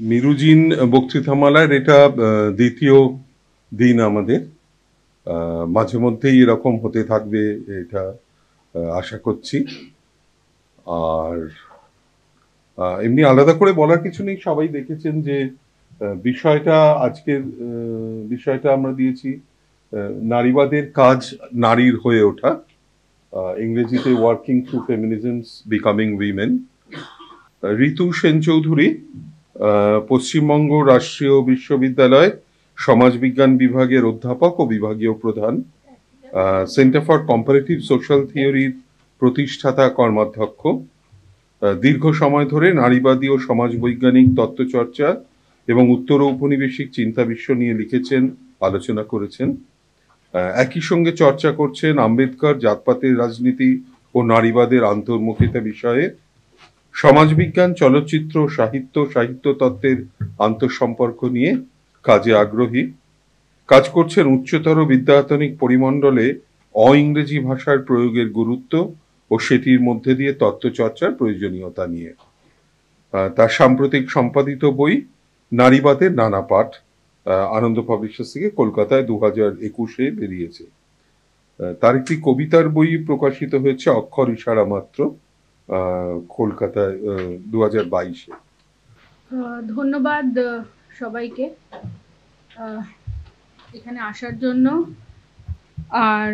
মিরুজিন বক্তৃতামালার এটা দ্বিতীয় দিন আমাদের। মাঝে মধ্যেই এরকম হতে থাকবে এটা আশা করছি। আর এমনি আলাদা করে বলার কিছু নেই, সবাই দেখেছেন যে বিষয়টা আজকের বিষয়টা আমরা দিয়েছি নারীবাদের কাজ নারীর হয়ে ওঠা, ইংরেজিতে ওয়ার্কিং থ্রু ফেমিনিজমস বিকামিং উইমেন। ঋতু সেন চৌধুরী, পশ্চিমবঙ্গ রাষ্ট্রীয় বিশ্ববিদ্যালয় সমাজবিজ্ঞান বিভাগের অধ্যাপক ও বিভাগীয় প্রধান, সেন্টার ফর কম্পারেটিভ সোশ্যাল থিওরির প্রতিষ্ঠাতা কর্মাধ্যক্ষ। দীর্ঘ সময় ধরে নারীবাদী ও সমাজবৈজ্ঞানিক তত্ত্বচর্চা এবং উত্তর ঔপনিবেশিক চিন্তা বিশ্ব নিয়ে লিখেছেন, আলোচনা করেছেন। একই সঙ্গে চর্চা করছেন আম্বেদকর, জাতপাতের রাজনীতি ও নারীবাদের অন্তর্মুখিতা বিষয়ে। সমাজবিজ্ঞান, চলচ্চিত্র, সাহিত্য তত্ত্বের আন্তঃসম্পর্ক নিয়ে কাজে আগ্রহী। কাজ করছেন উচ্চতর বিদ্যায়তনিক পরিমণ্ডলে অ-ইংরেজি ভাষার প্রয়োগের গুরুত্ব ও সেটির মধ্যে দিয়ে তত্ত্বচর্চার প্রয়োজনীয়তা নিয়ে। তার সাম্প্রতিক সম্পাদিত বই নারীবাদের নানা পাঠ আনন্দ পাবলিশার্স থেকে কলকাতায় 2021-এ বেরিয়েছে। তার একটি কবিতার বই প্রকাশিত হয়েছে অক্ষর ইশারা মাত্র, কলকাতায় 2022-এ। ধন্যবাদ সবাইকে এখানে আসার জন্য। আর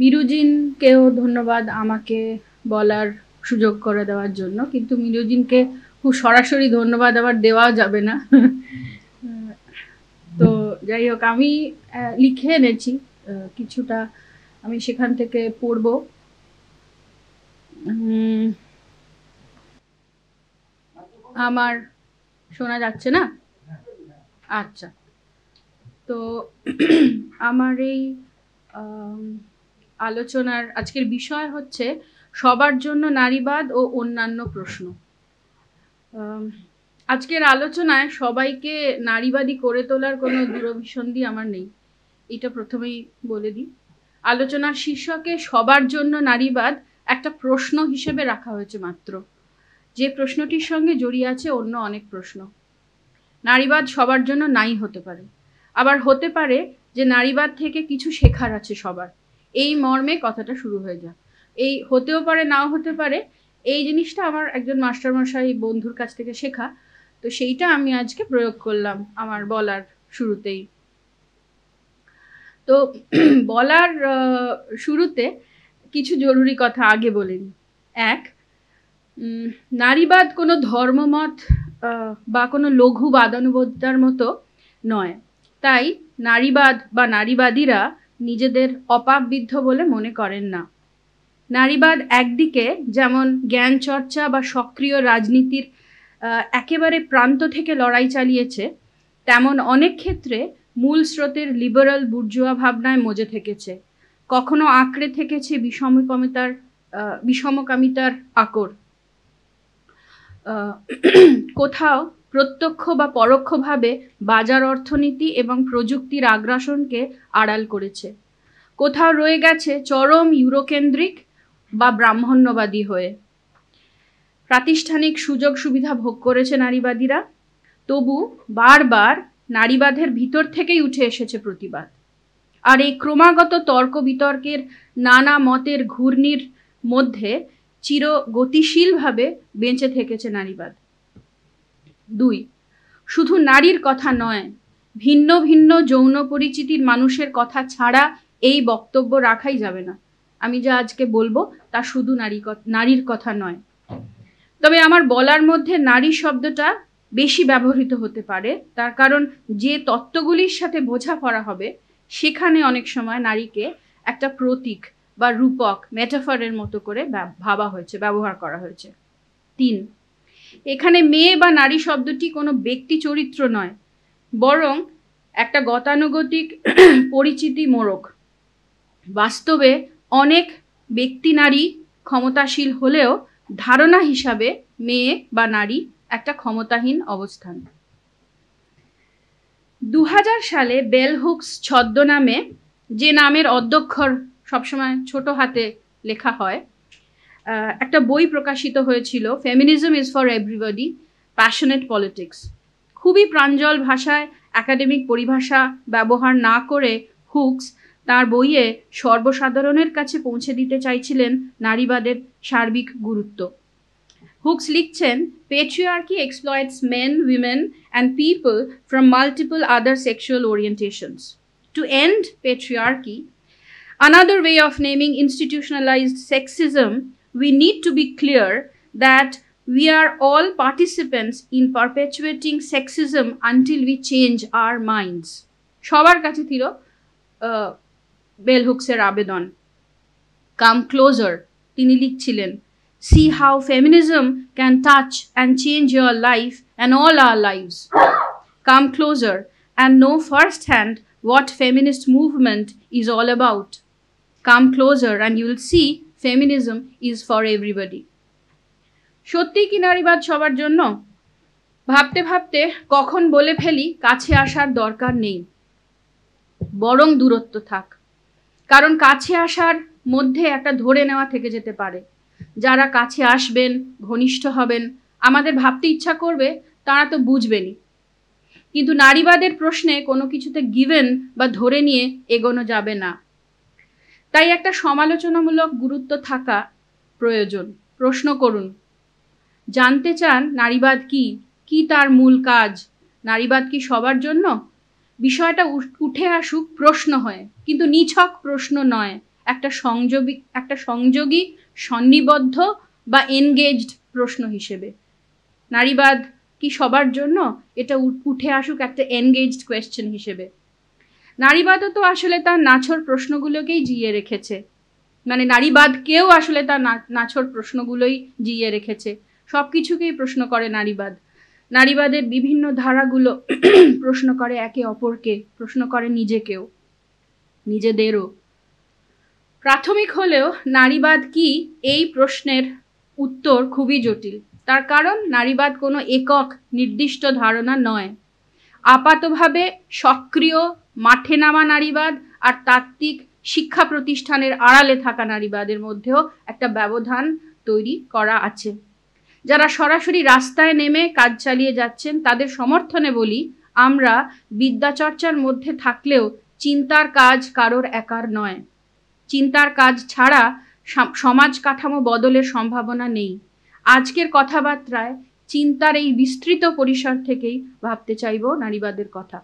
মিরুজিনকেও ধন্যবাদ আমাকে বলার সুযোগ করে দেওয়ার জন্য, কিন্তু মিরুজিনকে খুব সরাসরি ধন্যবাদ আবার দেওয়াও যাবে না। তো যাই হোক, আমি লিখে এনেছি কিছুটা, আমি সেখান থেকে পড়ব। আমার শোনা যাচ্ছে না? আচ্ছা, তো আমার এই আলোচনার আজকের বিষয় হচ্ছে সবার জন্য নারীবাদ ও অন্যান্য প্রশ্ন। আজকের আলোচনায় সবাইকে নারীবাদী করে তোলার কোনো দূরভিসন্ধি আমার নেই, এটা প্রথমেই বলে দিই। আলোচনার শীর্ষকে সবার জন্য নারীবাদ একটা প্রশ্ন হিসেবে রাখা হয়েছে মাত্র, যে প্রশ্নটির সঙ্গে জড়িয়ে আছে অন্য অনেক প্রশ্ন। নারীবাদ সবার জন্য নাই হতে পারে, আবার হতে পারে যে নারীবাদ থেকে কিছু শেখার আছে সবার, এই মর্মে কথাটা শুরু হয়ে যায়। এই হতেও পারে, নাও হতে পারে, এই জিনিসটা আমার একজন মাস্টারমশাই বন্ধুর কাছ থেকে শেখা, তো সেইটা আমি আজকে প্রয়োগ করলাম আমার বলার শুরুতেই। তো বলার শুরুতে কিছু জরুরি কথা আগে বলে নিই। এক, নারীবাদ কোনো ধর্মমত বা কোনো লঘু বাদানুবাদিতার মতো নয়, তাই নারীবাদ বা নারীবাদীরা নিজেদের অপাপবিদ্ধ বলে মনে করেন না। নারীবাদ একদিকে যেমন জ্ঞান চর্চা বা সক্রিয় রাজনীতির একেবারে প্রান্ত থেকে লড়াই চালিয়েছে, তেমন অনেক ক্ষেত্রে মূল স্রোতের লিবারাল বুর্জুয়া ভাবনায় মজে থেকেছে, কখনো আঁকড়ে থেকেছে বিষমকামিতার আকর, কোথাও প্রত্যক্ষ বা পরোক্ষভাবে বাজার অর্থনীতি এবং প্রযুক্তির আগ্রাসনকে আড়াল করেছে, কোথাও রয়ে গেছে চরম ইউরোকেন্দ্রিক বা ব্রাহ্মণ্যবাদী হয়ে। প্রাতিষ্ঠানিক সুযোগ সুবিধা ভোগ করেছে নারীবাদীরা, তবু বারবার নারীবাদের ভিতর থেকেই উঠে এসেছে প্রতিবাদ। আর এই ক্রমাগত তর্ক বিতর্কের নানা মতের ঘূর্ণির মধ্যে চির গতিশীলভাবে বেঁচে থেকেছে নারীবাদ। 2, শুধু নারীর কথা নয়, ভিন্ন ভিন্ন যৌন পরিচিতির মানুষের কথা ছাড়া এই বক্তব্য রাখাই যাবে না। আমি যা আজকে বলবো তা শুধু নারীর কথা নয়, তবে আমার বলার মধ্যে নারী শব্দটা বেশি ব্যবহৃত হতে পারে, তার কারণ যে তত্ত্বগুলির সাথে বোঝাপড়া হবে সেখানে অনেক সময় নারীকে একটা প্রতীক বা রূপক, মেটাফরের মতো করে ভাবা হয়েছে, ব্যবহার করা হয়েছে। 3, এখানে মেয়ে বা নারী শব্দটি কোনো ব্যক্তি চরিত্র নয়, বরং একটা গতানুগতিক পরিচিতি মোড়ক। বাস্তবে অনেক ব্যক্তি নারী ক্ষমতাশীল হলেও ধারণা হিসাবে মেয়ে বা নারী একটা ক্ষমতাহীন অবস্থান। 2000 সালে বেল হুকস ছদ্মনামে, যে নামের অধ্যক্ষর সবসময় ছোট হাতে লেখা হয়, একটা বই প্রকাশিত হয়েছিল, feminism is for everybody, passionate politics. খুবই প্রাঞ্জল ভাষায় একাডেমিক পরিভাষা ব্যবহার না করে হুকস তার বইয়ে সর্বসাধারণের কাছে পৌঁছে দিতে চাইছিলেন নারীবাদের সার্বিক গুরুত্ব। হুকস লিখছেন, patriarchy exploits men, women and people from multiple other sexual orientations. To end patriarchy, another way of naming institutionalized sexism, we need to be clear that we are all participants in perpetuating sexism until we change our minds. সবার কাছে ছিল bell হুকসের আবেদন। Come closer, তিনি লিখছিলেন, see how feminism can touch and change your life and all our lives. Come closer and know firsthand what feminist movement is all about. Come closer and you will see feminism is for everybody. সত্যি কি নারীবাদ সবার জন্য? ভাবতে ভাবতে কখন বলে ফেলি কাছে আসার দরকার নেই, বরং দূরত্ব থাক। কারণ কাছে আসার মধ্যে একটা ধরে নেওয়া থেকে যেতে পারে। যারা কাছে আসবেন, ঘনিষ্ঠ হবেন, আমাদের ভাবতে ইচ্ছা করবে, তারা তো বুঝবেনই। কিন্তু নারীবাদের প্রশ্নে কোনো কিছুতে গিভেন বা ধরে নিয়ে এগোনো যাবে না। তাই একটা সমালোচনামূলক গুরুত্ব থাকা প্রয়োজন। প্রশ্ন করুন, জানতে চান নারীবাদ কি, কি তার মূল কাজ, নারীবাদ কি সবার জন্য? বিষয়টা উঠে আসুক প্রশ্ন হয়ে, কিন্তু নিছক প্রশ্ন নয়, একটা সংযোগী সন্নিবদ্ধ বা এনগেজড প্রশ্ন হিসেবে। নারীবাদ কি সবার জন্য, এটা উঠে আসুক একটা এনগেজড কোয়েশ্চেন হিসেবে। নারীবাদও তো আসলে তার নাছর প্রশ্নগুলোকেই জিইয়ে রেখেছে, মানে নারীবাদকেও আসলে তার নাছর প্রশ্নগুলোই জিইয়ে রেখেছে। সব কিছুকেই প্রশ্ন করে নারীবাদ। নারীবাদের বিভিন্ন ধারাগুলো প্রশ্ন করে একে অপরকে, প্রশ্ন করে নিজেকেও, নিজেদেরও। প্রাথমিক হলেও নারীবাদ কি এই প্রশ্নের উত্তর খুবই জটিল। তার কারণ নারীবাদ কোনো একক নির্দিষ্ট ধারণা নয়। আপাতভাবে সক্রিয় মাঠে নামা নারীবাদ আর তাত্ত্বিক শিক্ষা প্রতিষ্ঠানের আড়ালে থাকা নারীবাদের মধ্যেও একটা ব্যবধান তৈরি করা আছে। যারা সরাসরি রাস্তায় নেমে কাজ চালিয়ে যাচ্ছেন তাদের সমর্থনে বলি, আমরা বিদ্যাচর্চার মধ্যে থাকলেও চিন্তার কাজ কারোর একার নয়। চিন্তার কাজ ছাড়া সমাজ কাঠামো বদলের সম্ভাবনা নেই। আজকের কথাবার্তায় চিন্তার এই বিস্তৃত পরিসর থেকেই ভাবতে চাইব নারীবাদের কথা।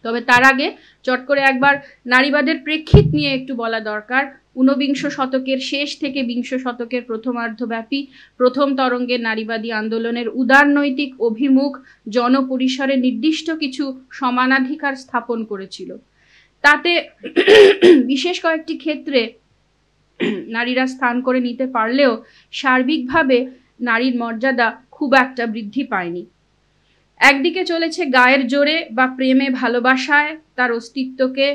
তবে তার আগে চট করে একবার নারীবাদের প্রেক্ষিত নিয়ে একটু বলা দরকার। ঊনবিংশ শতকের শেষ থেকে বিংশ শতকের প্রথমার্ধব্যাপী প্রথম তরঙ্গের নারীবাদী আন্দোলনের উদারনৈতিক অভিমুখ জনপরিসরে নির্দিষ্ট কিছু সমানাধিকার স্থাপন করেছিল। তাতে বিশেষ কয়েকটি ক্ষেত্রে নারীরা স্থান করে নিতে পারলেও সার্বিকভাবে নারীর মর্যাদা খুব একটা বৃদ্ধি পায়নি। একদিকে চলেছে গায়ের জোরে বা প্রেমে ভালোবাসায় তার অস্তিত্বকে,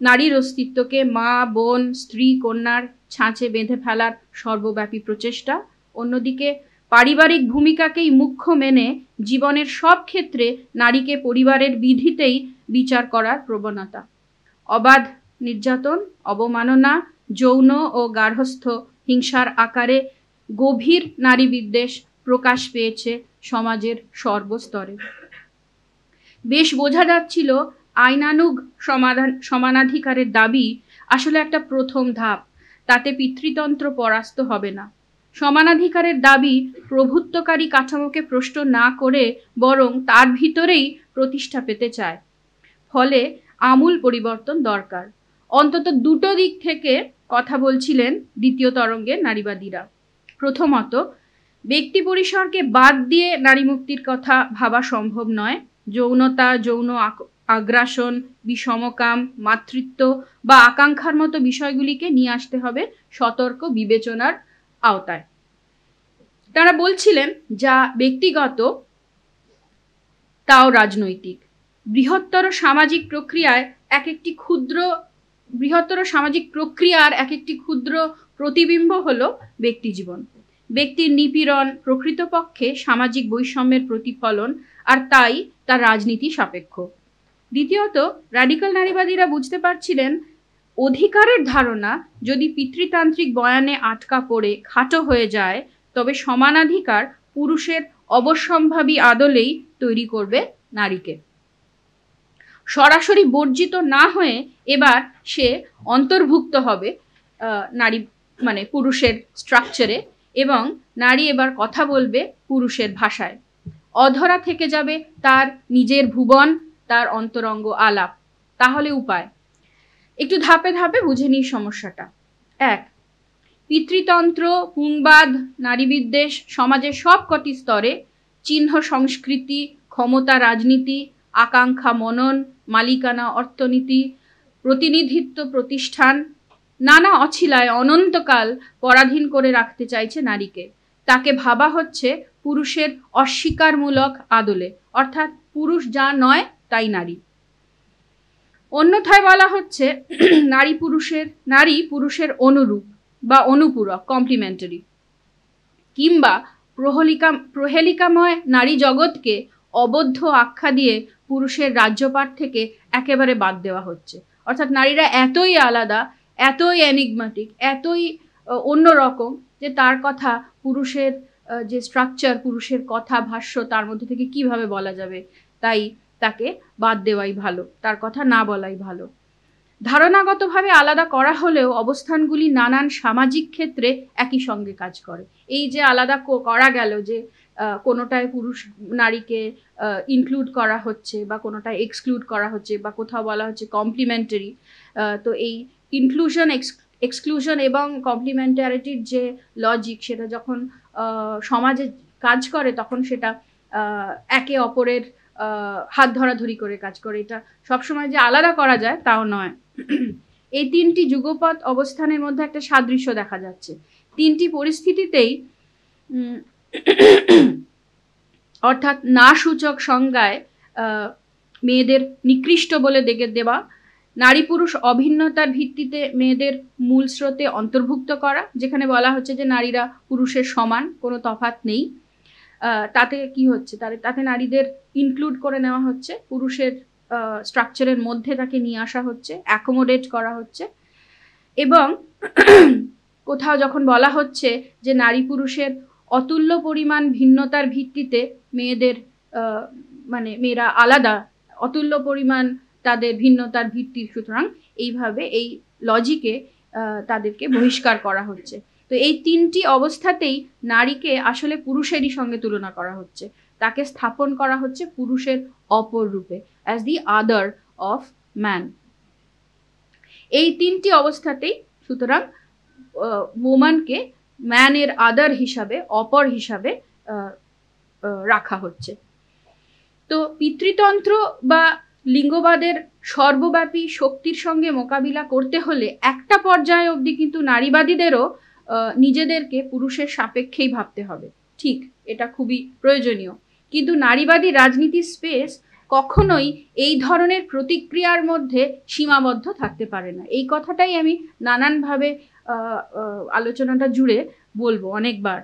নারীর অস্তিত্বকে মা, বোন, স্ত্রী, কন্যার ছাঁচে বেঁধে ফেলার সর্বব্যাপী প্রচেষ্টা। অন্যদিকে পারিবারিক ভূমিকাকেই মুখ্য মেনে জীবনের সব ক্ষেত্রে নারীকে পরিবারের বিধিতেই বিচার করার প্রবণতা। অবাধ নির্যাতন, অবমাননা, যৌন ও গার্হস্থ্য হিংসার আকারে গভীর নারী বিদ্বেষ প্রকাশ পেয়েছে সমাজের সর্বস্তরে। বেশ বোঝা যাচ্ছিল আইনানুগ সমানাধিকারের দাবি আসলে একটা প্রথম ধাপ, তাতে পিতৃতন্ত্র পরাস্ত হবে না। সমানাধিকারের দাবি প্রভুত্বকারী কাঠামোকে প্রশ্ন না করে বরং তার ভিতরেই প্রতিষ্ঠা পেতে চায়। ফলে আমূল পরিবর্তন দরকার। অন্তত দুটো দিক থেকে কথা বলছিলেন দ্বিতীয় তরঙ্গের নারীবাদীরা। প্রথমত, ব্যক্তি পরিসরকে বাদ দিয়ে নারী মুক্তির কথা ভাবা সম্ভব নয়। যৌনতা, যৌন আগ্রাসন, বিষমকাম, মাতৃত্ব বা আকাঙ্ক্ষার মতো বিষয়গুলিকে নিয়ে আসতে হবে সতর্ক বিবেচনার আওতায়। তারা বলছিলেন, যা ব্যক্তিগত তাও রাজনৈতিক। বৃহত্তর সামাজিক প্রক্রিয়ার এক একটি ক্ষুদ্র প্রতিবিম্ব হলো ব্যক্তি জীবন। ব্যক্তির নিপীড়ন প্রকৃতপক্ষে সামাজিক বৈষম্যের প্রতিফলন, আর তাই তার রাজনীতি সাপেক্ষ। দ্বিতীয়ত, র্যাডিক্যাল নারীবাদীরা বুঝতে পারছিলেন অধিকারের ধারণা যদি পিতৃতান্ত্রিক বয়ানে আটকা পড়ে খাটো হয়ে যায়, তবে সমানাধিকার পুরুষের অবশ্যম্ভাবী আদলেই তৈরি করবে নারীকে। সরাসরি বর্জিত না হয়ে এবার সে অন্তর্ভুক্ত হবে নারী মানে পুরুষের স্ট্রাকচারে, এবং নারী এবার কথা বলবে পুরুষের ভাষায়। অধরা থেকে যাবে তার নিজের ভুবন, তার অন্তরঙ্গ আলাপ। তাহলে উপায় একটু ধাপে ধাপে বুঝে নিই সমস্যাটা। 1, পিতৃতন্ত্র, পুংবাদ, নারী বিদ্বেষ সমাজের সব কটি স্তরে, চিহ্ন সংস্কৃতি, ক্ষমতা রাজনীতি, আকাঙ্ক্ষা মনন, মালিকানা অর্থনীতি, প্রতিনিধিত্ব প্রতিষ্ঠান নানা অছিলায় অনন্তকাল পরাধীন করে রাখতে চাইছে নারীকে। তাকে ভাবা হচ্ছে পুরুষের অস্বীকারমূলক আদলে, অর্থাৎ পুরুষ যা নয় তাই নারী। অন্যথায় বলা হচ্ছে নারী পুরুষের অনুরূপ বা অনুপূরক, কমপ্লিমেন্টারি। কিংবা প্রহেলিকাময় নারী জগৎকে অবদ্ধ আখ্যা দিয়ে পুরুষের রাজ্যপাট থেকে একেবারে বাদ দেওয়া হচ্ছে। অর্থাৎ নারীরা এতই আলাদা, এতই এনিগমাটিক, এতই অন্যরকম যে তার কথা পুরুষের যে স্ট্রাকচার, পুরুষের কথা ভাষ্য তার মধ্যে থেকে কিভাবে বলা যাবে, তাই তাকে বাদ দেওয়াই ভালো, তার কথা না বলাই ভালো। ধারণাগতভাবে আলাদা করা হলেও অবস্থানগুলি নানান সামাজিক ক্ষেত্রে একই সঙ্গে কাজ করে। এই যে আলাদা করা গেল, যে কোনোটায় পুরুষ নারীকে ইনক্লুড করা হচ্ছে বা কোনোটায় এক্সক্লুড করা হচ্ছে বা কোথাও বলা হচ্ছে কমপ্লিমেন্টারি, তো এই ইনক্লুশন, এক্সক্লুশন এবং কমপ্লিমেন্টারিটির যে লজিক, সেটা যখন সমাজে কাজ করে তখন সেটা একে অপরের হাত ধরাধরি করে কাজ করে। এটা সবসময় যে আলাদা করা যায় তাও নয়। এই তিনটি যুগপৎ অবস্থানের মধ্যে একটা সাদৃশ্য দেখা যাচ্ছে। তিনটি পরিস্থিতিতেই অর্থাৎ না সূচক সংজ্ঞায় মেয়েদের নিকৃষ্ট বলে দেখে দেওয়া, নারী পুরুষ অভিন্নতার ভিত্তিতে মেয়েদের মূল স্রোতে অন্তর্ভুক্ত করা, যেখানে বলা হচ্ছে যে নারীরা পুরুষের সমান, কোনো তফাৎ নেই। তাতে কি হচ্ছে, তাতে নারীদের ইনক্লুড করে নেওয়া হচ্ছে, পুরুষের স্ট্রাকচারের মধ্যে তাকে নিয়ে আসা হচ্ছে, অ্যাকোমোডেট করা হচ্ছে। এবং কোথাও যখন বলা হচ্ছে যে নারী পুরুষের অতুল্য পরিমাণ ভিন্নতার ভিত্তিতে মেয়েরা আলাদা, অতুল্য পরিমাণ তাদের ভিন্নতার ভিত্তি, সুতরাং এইভাবে এই লজিকে তাদেরকে বহিষ্কার করা হচ্ছে। তো এই তিনটি অবস্থাতেই নারীকে আসলে পুরুষেরই সঙ্গে তুলনা করা হচ্ছে, তাকে স্থাপন করা হচ্ছে পুরুষের অপর রূপে, as the other of man. এই তিনটি অবস্থাতেই সুতরাং ওম্যানকে ম্যানের আদার হিসাবে, অপর হিসাবে রাখা হচ্ছে। তো পিতৃতন্ত্র বা লিঙ্গবাদের সর্বব্যাপী শক্তির সঙ্গে মোকাবিলা করতে হলে একটা পর্যায়ে অবধি কিন্তু নারীবাদীদেরও নিজেদেরকে পুরুষের সাপেক্ষেই ভাবতে হবে। ঠিক, এটা খুবই প্রয়োজনীয়। কিন্তু নারীবাদী রাজনীতির স্পেস কখনোই এই ধরনের প্রতিক্রিয়ার মধ্যে সীমাবদ্ধ থাকতে পারে না। এই কথাটাই আমি নানানভাবে আলোচনাটা জুড়ে বলবো অনেকবার।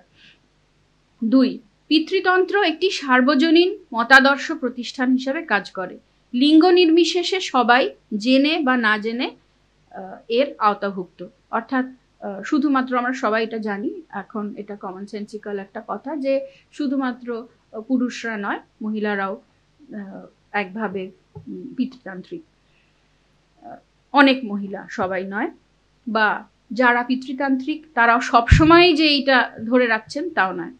2, পিতৃতন্ত্র একটি সার্বজনীন মতাদর্শ প্রতিষ্ঠান হিসাবে কাজ করে। লিঙ্গ নির্বিশেষে সবাই জেনে বা না জেনে এর আওতাভুক্ত। অর্থাৎ শুধুমাত্র আমরা সবাই এটা জানি, এখন এটা কমন সেন্সিক্যাল একটা কথা যে শুধুমাত্র পুরুষরা নয়, মহিলারাও একভাবে পিতৃতান্ত্রিক। অনেক মহিলা, সবাই নয়, বা যারা পিতৃতান্ত্রিক তারাও সবসময় যে এইটা ধরে রাখছেন তাও নয়।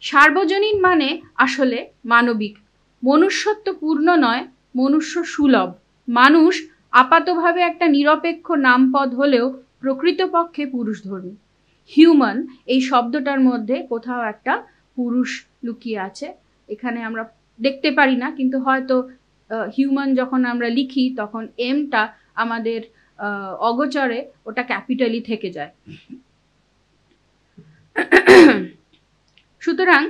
সার্বজনীন মানে আসলে মানবিক, মনুষ্যত্ব পূর্ণ নয়, মনুষ্য সুলভ। মানুষ আপাতভাবে একটা নিরপেক্ষ নামপদ হলেও প্রকৃতপক্ষে পুরুষধর্মী। হিউম্যান এই শব্দটার মধ্যে কোথাও একটা পুরুষ লুকিয়ে আছে, এখানে আমরা দেখতে পারি না, কিন্তু হয়তো হিউম্যান যখন আমরা লিখি তখন এমটা আমাদের অগোচরে ওটা ক্যাপিটালি থেকে যায়। সুতরাং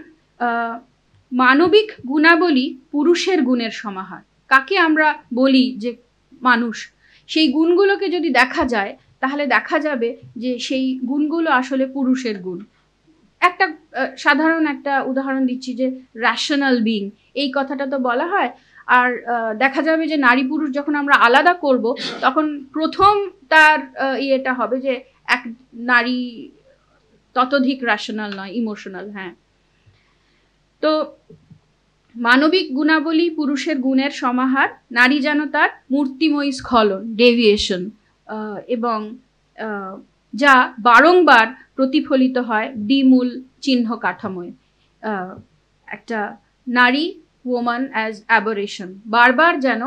মানবিক গুণাবলী পুরুষের গুণের সমাহার। কাকে আমরা বলি যে মানুষ, সেই গুণগুলোকে যদি দেখা যায় তাহলে দেখা যাবে যে সেই গুণগুলো আসলে পুরুষের গুণ। একটা সাধারণ একটা উদাহরণ দিচ্ছি, যে র্যাশনাল বিং, এই কথাটা তো বলা হয়। আর দেখা যাবে যে নারী পুরুষ যখন আমরা আলাদা করব তখন প্রথম তার ইয়েটা হবে যে এক নারী ততোধিক রেশনাল নয়, ইমোশনাল। হ্যাঁ, তো মানবিক গুণাবলী পুরুষের গুণের সমাহার, নারী যেন তার মূর্তিময়ী স্খলন, ডেভিয়েশন, এবং যা বারংবার প্রতিফলিত হয় দ্বিমূল চিহ্ন কাঠামোয়। একটা নারী, ওম্যান অ্যাজ অ্যাবারেশন, বারবার যেন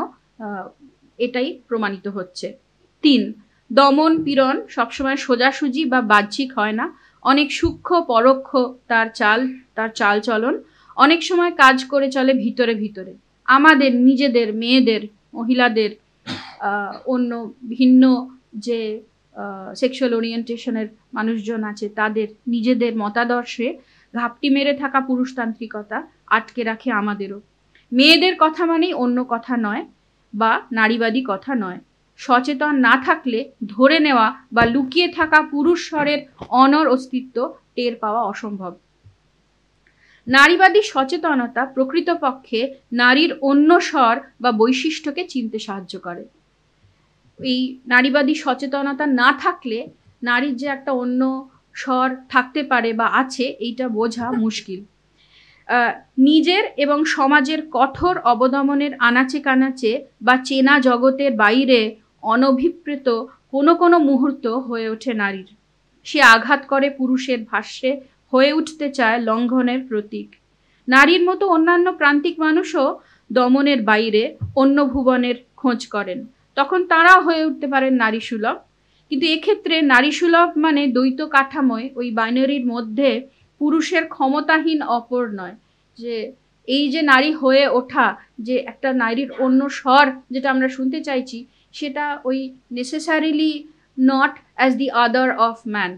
এটাই প্রমাণিত হচ্ছে। 3, দমন পীড়ন সবসময় সোজাসুজি বা বাহ্যিক হয় না, অনেক সূক্ষ্ম পরোক্ষ তার চালচলন, অনেক সময় কাজ করে চলে ভিতরে ভিতরে। আমাদের নিজেদের, মেয়েদের, মহিলাদের, অন্য ভিন্ন যে সেক্সুয়াল ওরিয়েন্টেশনের মানুষজন আছে তাদের নিজেদের মতাদর্শে ঘাপটি মেরে থাকা পুরুষতান্ত্রিকতা আটকে রাখে আমাদেরও। মেয়েদের কথা মানেই অন্য কথা নয় বা নারীবাদী কথা নয়। সচেতন না থাকলে ধরে নেওয়া বা লুকিয়ে থাকা পুরুষ স্বরের অনর অস্তিত্ব টের পাওয়া অসম্ভব। নারীবাদী সচেতনতা প্রকৃতপক্ষে নারীর অন্য স্বর বা বৈশিষ্ট্যকে চিনতে সাহায্য করে। এই নারীবাদী সচেতনতা না থাকলে নারীর যে একটা অন্য স্বর থাকতে পারে বা আছে, এইটা বোঝা মুশকিল। নিজের এবং সমাজের কঠোর অবদমনের আনাচে কানাচে বা চেনা জগতের বাইরে অনভিপ্রেত কোনো মুহূর্ত হয়ে ওঠে নারীর। সে আঘাত করে পুরুষের ভাষ্যে, হয়ে উঠতে চায় লঙ্ঘনের প্রতীক। নারীর মতো অন্যান্য প্রান্তিক মানুষও দমনের বাইরে অন্য ভুবনের খোঁজ করেন, তখন তারাও হয়ে উঠতে পারেন নারী সুলভ। কিন্তু এক্ষেত্রে নারী সুলভ মানে দ্বৈত কাঠামোয় ওই বাইনারির মধ্যে পুরুষের ক্ষমতাহীন অপর নয়। যে এই যে নারী হয়ে ওঠা, যে একটা নারীর অন্য স্বর যেটা আমরা শুনতে চাইছি, সেটা ওই necessarily not as the other of man.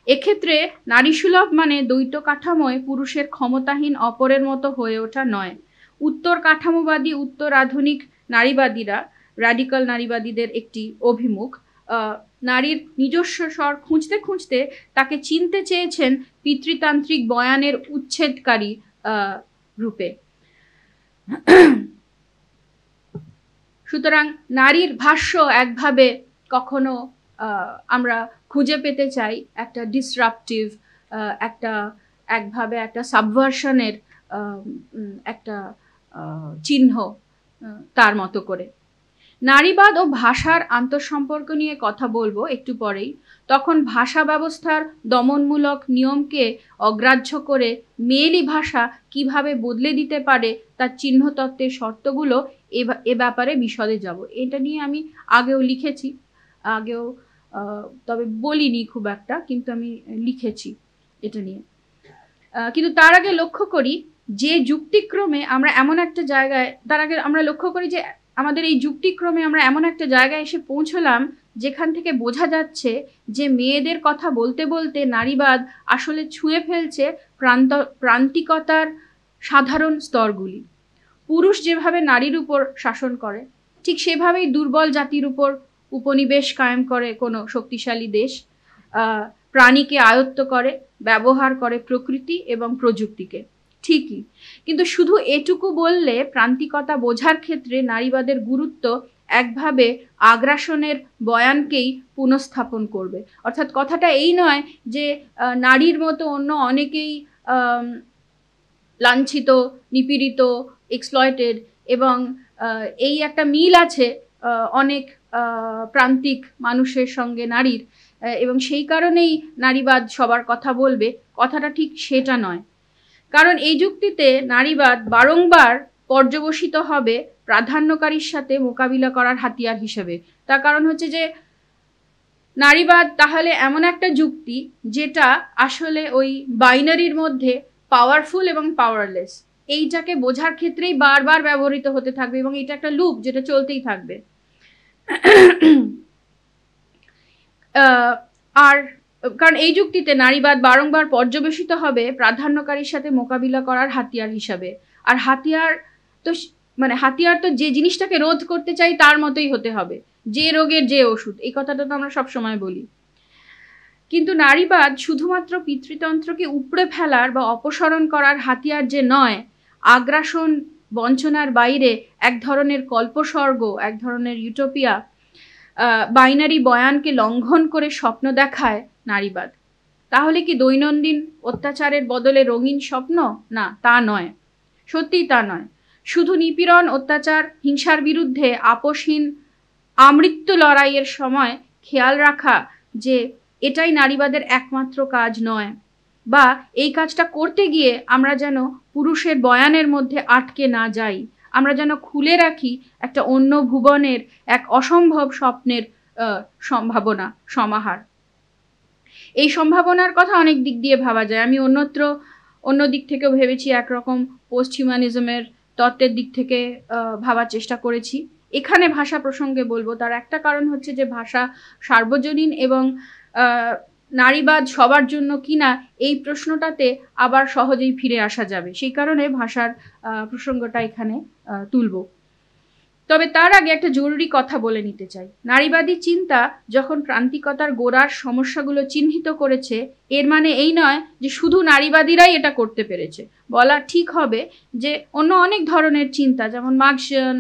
এক্ষেত্রে নারী সুলভ মানে দ্বৈত কাঠামোয় পুরুষের ক্ষমতাহীন অপরের মতো হয়ে ওঠা নয়। উত্তর কাঠামোবাদী, উত্তর আধুনিক নারীবাদীরা, র্যাডিক্যাল নারীবাদীদের একটি অভিমুখ, নারীর নিজস্ব স্বর খুঁজতে খুঁজতে তাকে চিনতে চেয়েছেন পিতৃতান্ত্রিক বয়ানের উচ্ছেদকারী রূপে। সুতরাং নারীর ভাষ্য একভাবে কখনো আমরা খুঁজে পেতে চাই একটা ডিসরাপটিভ, একভাবে একটা সাবভার্সনের একটা চিহ্ন তার মতো করে। নারীবাদ ও ভাষার আন্তঃসম্পর্ক নিয়ে কথা বলবো একটু পরেই। তখন ভাষা ব্যবস্থার দমনমূলক নিয়মকে অগ্রাহ্য করে মেয়েলি ভাষা কিভাবে বদলে দিতে পারে তার চিহ্নতত্ত্বের শর্তগুলো এ ব্যাপারে বিশদে যাব। এটা নিয়ে আমি আগেও লিখেছি, তবে বলিনি খুব একটা, কিন্তু আমি লিখেছি এটা নিয়ে। কিন্তু তার আগে লক্ষ্য করি যে যুক্তিক্রমে আমরা এমন একটা জায়গায়, তার আগে আমরা লক্ষ্য করি যে আমাদের এই যুক্তিক্রমে আমরা এমন একটা জায়গায় এসে পৌঁছলাম যেখান থেকে বোঝা যাচ্ছে যে মেয়েদের কথা বলতে বলতে নারীবাদ আসলে ছুঁয়ে ফেলছে প্রান্তিকতার সাধারণ স্তরগুলি। পুরুষ যেভাবে নারীর উপর শাসন করে, ঠিক সেভাবেই দুর্বল জাতির উপর উপনিবেশ কায়েম করে কোনো শক্তিশালী দেশ। প্রাণীকে আয়ত্ত করে, ব্যবহার করে প্রকৃতি এবং প্রযুক্তিকে, ঠিকই, কিন্তু শুধু এটুকু বললে প্রান্তিকতা বোঝার ক্ষেত্রে নারীবাদের গুরুত্ব একভাবে আগ্রাসনের বয়ানকেই পুনঃস্থাপন করবে। অর্থাৎ কথাটা এই নয় যে নারীর মতো অন্য অনেকেই লাঞ্ছিত, নিপীড়িত, এক্সপ্লয়েটেড, এবং এই একটা মিল আছে অনেক প্রান্তিক মানুষের সঙ্গে নারীর, এবং সেই কারণেই নারীবাদ সবার কথা বলবে, কথাটা ঠিক সেটা নয়। কারণ এই যুক্তিতে নারীবাদ বারংবার পর্যবসিত হবে প্রাধান্যকারীর সাথে মোকাবিলা করার হাতিয়ার হিসেবে। তার কারণ হচ্ছে যে নারীবাদ তাহলে এমন একটা যুক্তি যেটা আসলে ওই বাইনারির মধ্যে পাওয়ারফুল এবং পাওয়ারলেস, এইটাকে বোঝার ক্ষেত্রেই বারবার ব্যবহৃত হতে থাকবে, এবং এটা একটা লুপ যেটা চলতেই থাকবে। আর কারণ এই যুক্তিতে নারীবাদ বারংবার পর্যবেসিত হবে প্রাধান্যকারীর সাথে মোকাবিলা করার হাতিয়ার হিসাবে। আর হাতিয়ার তো যে জিনিসটাকে রোধ করতে চাই তার মতোই হতে হবে, যে রোগের যে ওষুধ, এই কথাটা তো আমরা সবসময় বলি। কিন্তু নারীবাদ শুধুমাত্র পিতৃতন্ত্রকে উপড়ে ফেলার বা অপসারণ করার হাতিয়ার যে নয়, আগ্রাসন বঞ্চনার বাইরে এক ধরনের কল্পস্বর্গ, এক ধরনের ইউটোপিয়া, বাইনারি বয়ানকে লঙ্ঘন করে স্বপ্ন দেখায় নারীবাদ। তাহলে কি দৈনন্দিন অত্যাচারের বদলে রঙিন স্বপ্ন? না, তা নয়, সত্যিই তা নয়। শুধু নিপীড়ন, অত্যাচার, হিংসার বিরুদ্ধে আপোষহীন আমৃত্যু লড়াইয়ের সময় খেয়াল রাখা যে এটাই নারীবাদের একমাত্র কাজ নয়, বা এই কাজটা করতে গিয়ে আমরা যেন পুরুষের বয়ানের মধ্যে আটকে না যাই, আমরা যেন খুলে রাখি একটা অন্য ভুবনের, এক অসম্ভব স্বপ্নের সম্ভাবনা সমাহার। এই সম্ভাবনার কথা অনেক দিক দিয়ে ভাবা যায়। আমি অন্য দিক থেকেও ভেবেছি, একরকম পোস্ট হিউম্যানিজমের তত্ত্বের দিক থেকে ভাবার চেষ্টা করেছি। এখানে ভাষা প্রসঙ্গে বলবো, তার একটা কারণ হচ্ছে যে ভাষা সার্বজনীন এবং নারীবাদ সবার জন্য কিনা এই প্রশ্নটাতে আবার সহজেই ফিরে আসা যাবে, সেই কারণে ভাষার প্রসঙ্গটা এখানে তুলব। তবে তার আগে একটা জরুরি কথা বলে নিতে চাই। নারীবাদী চিন্তা যখন প্রান্তিকতার গোড়ার সমস্যাগুলো চিহ্নিত করেছে, এর মানে এই নয় যে শুধু নারীবাদীরাই এটা করতে পেরেছে। বলা ঠিক হবে যে অন্য অনেক ধরনের চিন্তা, যেমন Marxian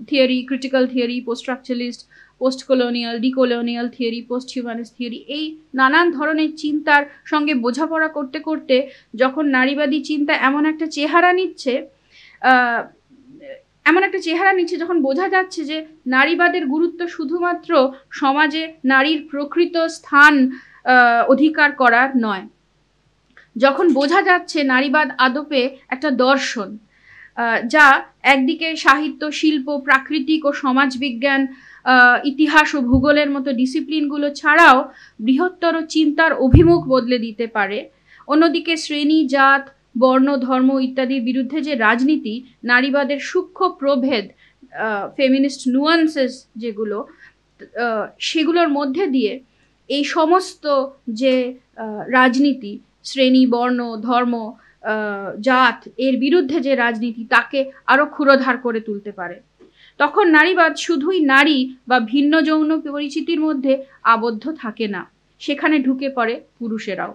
theory, critical theory, post structuralist, post colonial, decolonial theory, post humanist theory, এই নানান ধরনের চিন্তার সঙ্গে বোঝাপড়া করতে করতে যখন নারীবাদী চিন্তা এমন একটা চেহারা নিচ্ছে, যখন বোঝা যাচ্ছে যে নারীবাদের গুরুত্ব শুধুমাত্র সমাজে নারীর প্রকৃত স্থান অধিকার করার নয়, যখন বোঝা যাচ্ছে নারীবাদ আদপে একটা দর্শন, যা একদিকে সাহিত্য, শিল্প, প্রাকৃতিক ও সমাজবিজ্ঞান, ইতিহাস ও ভূগোলের মতো ডিসিপ্লিনগুলো ছাড়াও বৃহত্তর চিন্তার অভিমুখ বদলে দিতে পারে, অন্যদিকে শ্রেণী, জাত, বর্ণ, ধর্ম ইত্যাদির বিরুদ্ধে যে রাজনীতি, নারীবাদের সূক্ষ্ম প্রভেদ, ফেমিনিস্ট নুয়ান্সেস যেগুলো, সেগুলোর মধ্যে দিয়ে এই সমস্ত যে রাজনীতি, শ্রেণী, বর্ণ, ধর্ম, জাত এর বিরুদ্ধে যে রাজনীতি, তাকে আরো ক্ষুরোধার করে তুলতে পারে। তখন নারীবাদ শুধুই নারী বা ভিন্ন যৌন পরিচিতির মধ্যে আবদ্ধ থাকে না, সেখানে ঢুকে পড়ে পুরুষেরাও।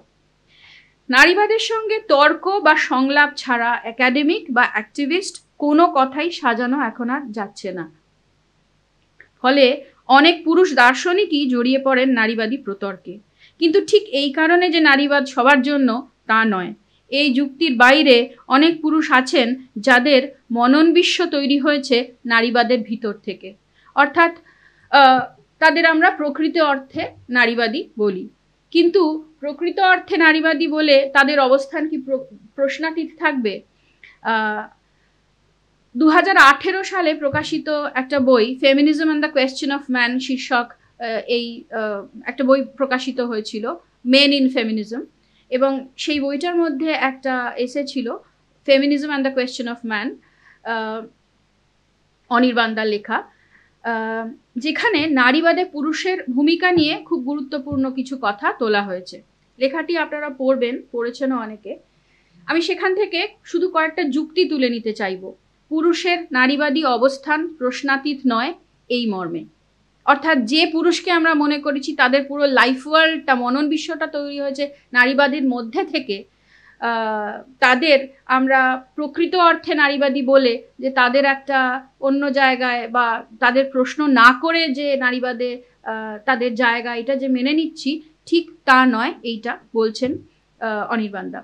নারীবাদের সঙ্গে তর্ক বা সংলাপ ছাড়া একাডেমিক বা অ্যাক্টিভিস্ট কোনো কথাই সাজানো এখন আর যাচ্ছে না। ফলে অনেক পুরুষ দার্শনিকই জড়িয়ে পড়েন নারীবাদী প্রতর্কে। কিন্তু ঠিক এই কারণে যে নারীবাদ সবার জন্য, তা নয়। এই যুক্তির বাইরে অনেক পুরুষ আছেন যাদের মনন বিশ্ব তৈরি হয়েছে নারীবাদের ভিতর থেকে, অর্থাৎ তাদের আমরা প্রকৃত অর্থে নারীবাদী বলি। কিন্তু প্রকৃত অর্থে নারীবাদী বলে তাদের অবস্থান কি প্রশ্নাতীত থাকবে? 2018 সালে প্রকাশিত একটা বই, feminism and the question of man শীর্ষক এই একটা বই প্রকাশিত হয়েছিল, মেন ইন ফেমিনিজম, এবং সেই বইটার মধ্যে একটা এসে ছিল, feminism and the question of man, অনির্বাণদার লেখা, যেখানে নারীবাদে পুরুষের ভূমিকা নিয়ে খুব গুরুত্বপূর্ণ কিছু কথা তোলা হয়েছে। লেখাটি আপনারা পড়েছেনও অনেকে। আমি সেখান থেকে শুধু কয়েকটা যুক্তি তুলে নিতে চাইব। পুরুষের নারীবাদী অবস্থান প্রশ্নাতীত নয় এই মর্মে, অর্থাৎ যে পুরুষকে আমরা মনে করেছি তাদের পুরো লাইফ ওয়ার্ল্ডটা, মনন বিশ্বটা তৈরি হয়েছে নারীবাদীর মধ্যে থেকে, তাদের আমরা প্রকৃত অর্থে নারীবাদী বলে যে তাদের একটা অন্য জায়গায় বা তাদের প্রশ্ন না করে যে নারীবাদে তাদের জায়গা এটা যে মেনে নিচ্ছি, ঠিক তা নয়, এইটা বলছেন অনির্বাণদা।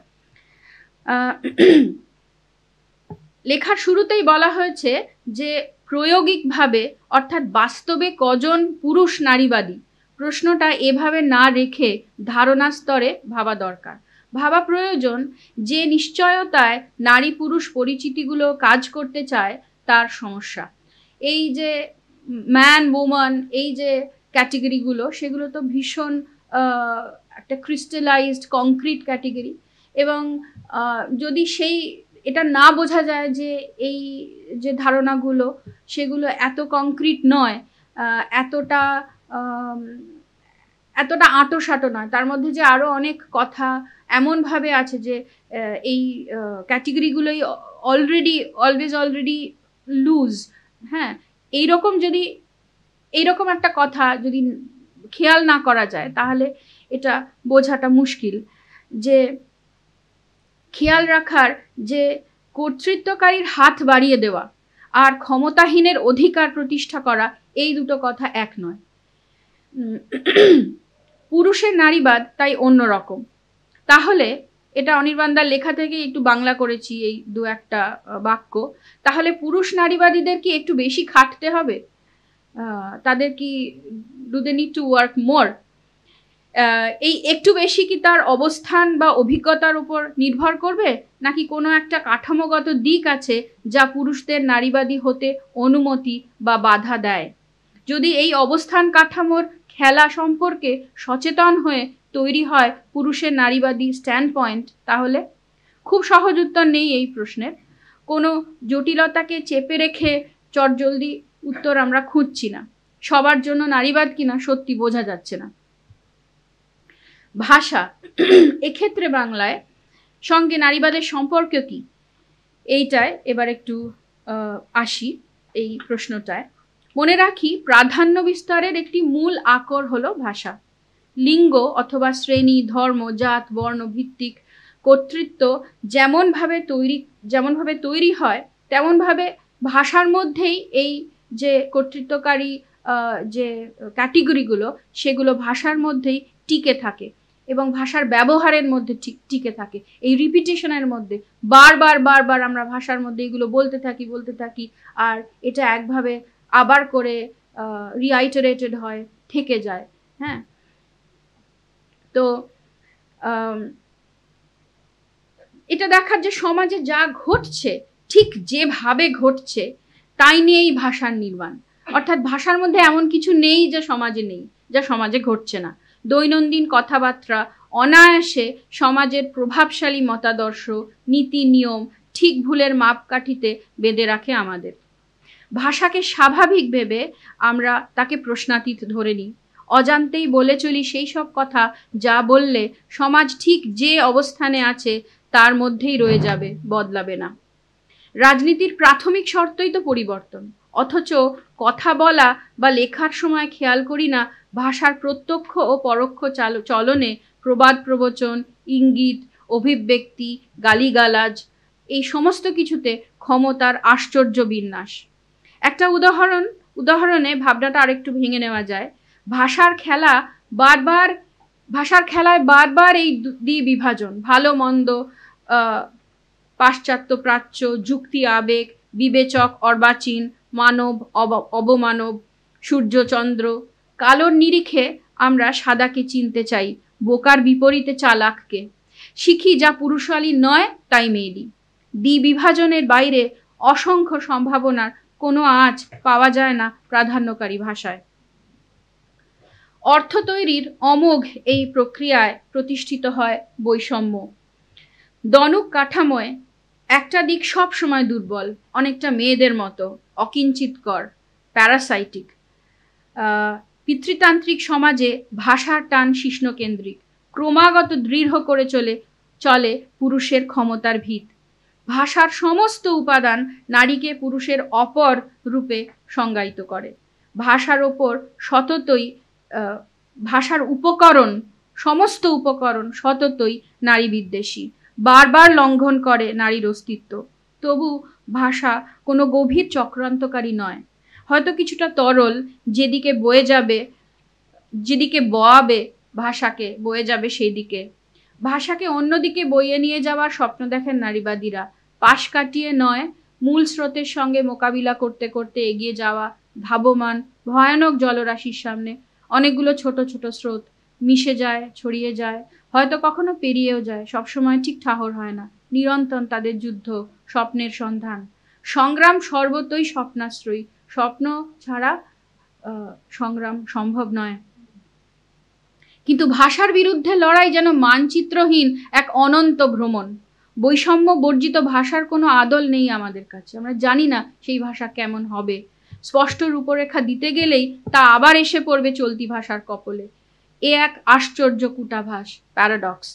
লেখার শুরুতেই বলা হয়েছে যে প্রায়োগিকভাবে, অর্থাৎ বাস্তবে কজন পুরুষ নারীবাদী, প্রশ্নটা এভাবে না রেখে ধারণা স্তরে ভাবা দরকার, ভাবা প্রয়োজন যে নিশ্চয়তায় নারী পুরুষ পরিচিতিগুলো কাজ করতে চায় তার সমস্যা। এই যে ম্যান ওম্যান, এই যে ক্যাটেগরিগুলো, সেগুলো তো ভীষণ একটা ক্রিস্টালাইজড কংক্রিট ক্যাটেগরি, এবং যদি এটা না বোঝা যায় যে এই যে ধারণাগুলো সেগুলো এত কংক্রিট নয়, এতটা আঁটোসাঁটো নয়, তার মধ্যে যে আরো অনেক কথা এমনভাবে আছে যে এই ক্যাটেগরিগুলোই অলরেডি লুজ, হ্যাঁ, এইরকম একটা কথা যদি খেয়াল না করা যায় তাহলে এটা বোঝাটা মুশকিল। যে খেয়াল রাখার যে কর্তৃত্বকারীর হাত বাড়িয়ে দেওয়া আর ক্ষমতাহীনের অধিকার প্রতিষ্ঠা করা, এই দুটো কথা এক নয়। পুরুষের নারীবাদ তাই অন্যরকম। তাহলে এটা অনির্বাণদার লেখা থেকে একটু বাংলা করেছি এই দু একটা বাক্য। তাহলে পুরুষ নারীবাদীদের কি একটু বেশি খাটতে হবে? তাদের কি do they need to work more? এই একটু বেশি কি তার অবস্থান বা অভিজ্ঞতার উপর নির্ভর করবে, নাকি কোনো একটা কাঠামোগত দিক আছে যা পুরুষদের নারীবাদী হতে অনুমতি বা বাধা দেয়? যদি এই অবস্থান কাঠামোর খেলা সম্পর্কে সচেতন হয়ে তৈরি হয় পুরুষের নারীবাদী স্ট্যান্ড পয়েন্ট, তাহলে খুব সহজ উত্তর নেই এই প্রশ্নের। কোনো জটিলতাকে চেপে রেখে চটজলদি উত্তর আমরা খুঁজছি না। সবার জন্য নারীবাদ কিনা সত্যি বোঝা যাচ্ছে না। ভাষা, এক্ষেত্রে বাংলায় সঙ্গে নারীবাদের সম্পর্ক কি, এইটায় এবার একটু আসি এই প্রশ্নটায়। মনে রাখি, প্রাধান্য বিস্তারের একটি মূল আকর হলো ভাষা। লিঙ্গ অথবা শ্রেণী, ধর্ম, জাত, বর্ণ ভিত্তিক কর্তৃত্ব যেমনভাবে তৈরি হয়, তেমনভাবে ভাষার মধ্যেই এই যে কর্তৃত্বকারী যে ক্যাটেগরিগুলো, সেগুলো ভাষার মধ্যেই টিকে থাকে এবং ভাষার ব্যবহারের মধ্যে টিকে থাকে। এই রিপিটেশনের মধ্যে বারবার আমরা ভাষার মধ্যে এগুলো বলতে থাকি, আর এটা একভাবে আবার করে রিআইটারেটেড হয়, থেকে যায়। হ্যাঁ, তো এটা দেখার যে সমাজে যা ঘটছে ঠিক যেভাবে ঘটছে তাই নিয়েই ভাষার নির্মাণ। অর্থাৎ ভাষার মধ্যে এমন কিছু নেই যা সমাজে নেই, যা সমাজে ঘটছে না। দৈনন্দিন কথাবার্তা অনায়াসে সমাজের প্রভাবশালী মতাদর্শ, নীতি নিয়ম, ঠিক ভুলের মাপকাঠিতে বেঁধে রাখে আমাদের। ভাষাকে স্বাভাবিক ভেবে আমরা তাকে প্রশ্নাতীত ধরে নিই, অজান্তেই বলে চলি সেই সব কথা যা বললে সমাজ ঠিক যে অবস্থানে আছে তার মধ্যেই রয়ে যাবে, বদলাবে না। রাজনীতির প্রাথমিক শর্তই তো পরিবর্তন, অথচ কথা বলা বা লেখার সময় খেয়াল করি না ভাষার প্রত্যক্ষ ও পরোক্ষ চলনে প্রবাদ প্রবচন, ইঙ্গিত, অভিব্যক্তি, গালিগালাজ, এই সমস্ত কিছুতে ক্ষমতার আশ্চর্য বিন্যাস। একটা উদাহরণে ভাবনাটা আরেকটু ভেঙে নেওয়া যায়। ভাষার খেলায় বারবার এই বিভাজন, ভালো মন্দ, পাশ্চাত্য প্রাচ্য, যুক্তি আবেগ, বিবেচক অর্বাচীন, মানব অবমানব, সূর্যচন্দ্র, কালোর নিরিখে আমরা সাদাকে চিনতে চাই, বোকার বিপরীতে চালাককে, শিখি যা পুরুষালী নয় তাই মেয়েলি। বিভাজনের বাইরে অসংখ্য সম্ভাবনার কোনো আঁচ পাওয়া যায় না প্রাধান্যকারী ভাষায়। অর্থ তৈরির অমোঘ এই প্রক্রিয়ায় প্রতিষ্ঠিত হয় বৈষম্য। দনুক কাঠামোয় একটা দিক সব সময় দুর্বল, অনেকটা মেয়েদের মতো, অকিঞ্চিতকর, প্যারাসাইটিক। পিতৃতান্ত্রিক সমাজে ভাষার টান শিষ্ণকেন্দ্রিক, ক্রমাগত দৃঢ় করে চলে পুরুষের ক্ষমতার ভিত। ভাষার সমস্ত উপাদান নারীকে পুরুষের অপর রূপে সংজ্ঞায়িত করে। ভাষার সমস্ত উপকরণ সততই নারী বিদ্বেষী, বারবার লঙ্ঘন করে নারীর অস্তিত্ব। তবু ভাষা কোনো গভীর চক্রান্তকারী নয়, হয়তো কিছুটা তরল, যেদিকে বয়াবে ভাষাকে বয়ে যাবে সেই দিকে। ভাষাকে অন্যদিকে বইয়ে নিয়ে যাওয়ার স্বপ্ন দেখেন নারীবাদীরা, পাশ কাটিয়ে নয়, মূল স্রোতের সঙ্গে মোকাবিলা করতে করতে এগিয়ে যাওয়া ধাবমান ভয়ানক জলরাশির সামনে অনেকগুলো ছোট ছোট স্রোত মিশে যায়, ছড়িয়ে যায়, হয়তো কখনো পেরিয়েও যায়, সবসময় ঠিক ঠাহর হয় না। নিরন্তর তাদের যুদ্ধ, স্বপ্নের সন্ধান, সংগ্রাম সর্বতই স্বপ্নাশ্রয়ী। স্বপ্ন ছাড়া সংগ্রাম সম্ভব নয়। কিন্তু ভাষার বিরুদ্ধে লড়াই যেন মানচিত্রহীন এক অনন্ত ভ্রমণ। বৈষম্য বর্জিত ভাষার কোনো আদল নেই আমাদের কাছে, আমরা জানি না সেই ভাষা কেমন হবে। স্পষ্ট রূপরেখা দিতে গেলেই তা আবার এসে পড়বে চলতি ভাষার কপলে। এ এক আশ্চর্য কূটাভাস, প্যারাডক্স।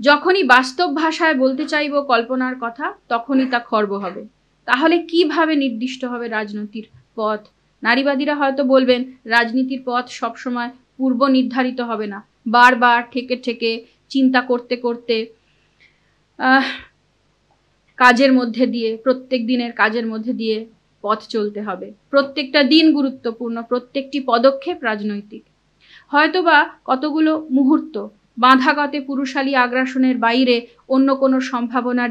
যখনই বাস্তব ভাষায় বলতে চাইব কল্পনার কথা, তখনই তা খর্ব হবে। তাহলে কিভাবে নির্দিষ্ট হবে রাজনীতির পথ? নারীবাদীরা হয়তো বলবেন, রাজনীতির পথ সবসময় পূর্ব নির্ধারিত হবে না, বারবার ঠেকে চিন্তা করতে করতে প্রত্যেক দিনের কাজের মধ্যে দিয়ে পথ চলতে হবে। প্রত্যেকটা দিন গুরুত্বপূর্ণ, প্রত্যেকটি পদক্ষেপ রাজনৈতিক। হয়তোবা কতগুলো মুহূর্ত বাঁধাগতে পুরুষালী আগ্রাসনের বাইরে অন্য কোনো সম্ভাবনার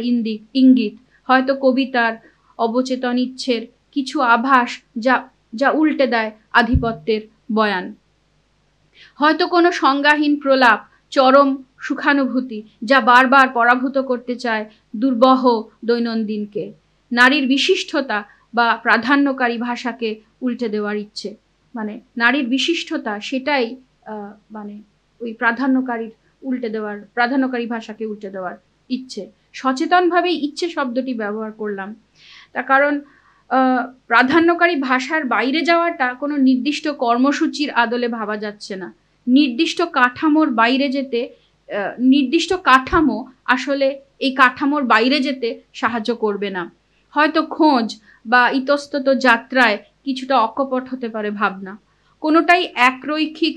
ইঙ্গিত, হয়তো কবিতার অবচেতন ইচ্ছের কিছু আভাস যা যা উল্টে দেয় আধিপত্যের বয়ান, হয়তো কোনো সংজ্ঞাহীন প্রলাপ, চরম সুখানুভূতি যা বারবার পরাভূত করতে চায় দুর্বহ দৈনন্দিনকে, নারীর বিশিষ্টতা বা প্রাধান্যকারী ভাষাকে উল্টে দেওয়ার ইচ্ছে। মানে নারীর বিশিষ্টতা সেটাই মানে ওই প্রাধান্যকারী ভাষাকে উল্টে দেওয়ার ইচ্ছে। সচেতনভাবেই ইচ্ছে শব্দটি ব্যবহার করলাম, তার কারণ প্রাধান্যকারী ভাষার বাইরে যাওয়াটা কোনো নির্দিষ্ট কর্মসূচির আদলে ভাবা যাচ্ছে না। নির্দিষ্ট কাঠামোর বাইরে যেতে, নির্দিষ্ট কাঠামো আসলে এই কাঠামোর বাইরে যেতে সাহায্য করবে না। হয়তো খোঁজ বা ইতস্তত যাত্রায় কিছুটা অকপট হতে পারে ভাবনা, কোনোটাই একরৈখিক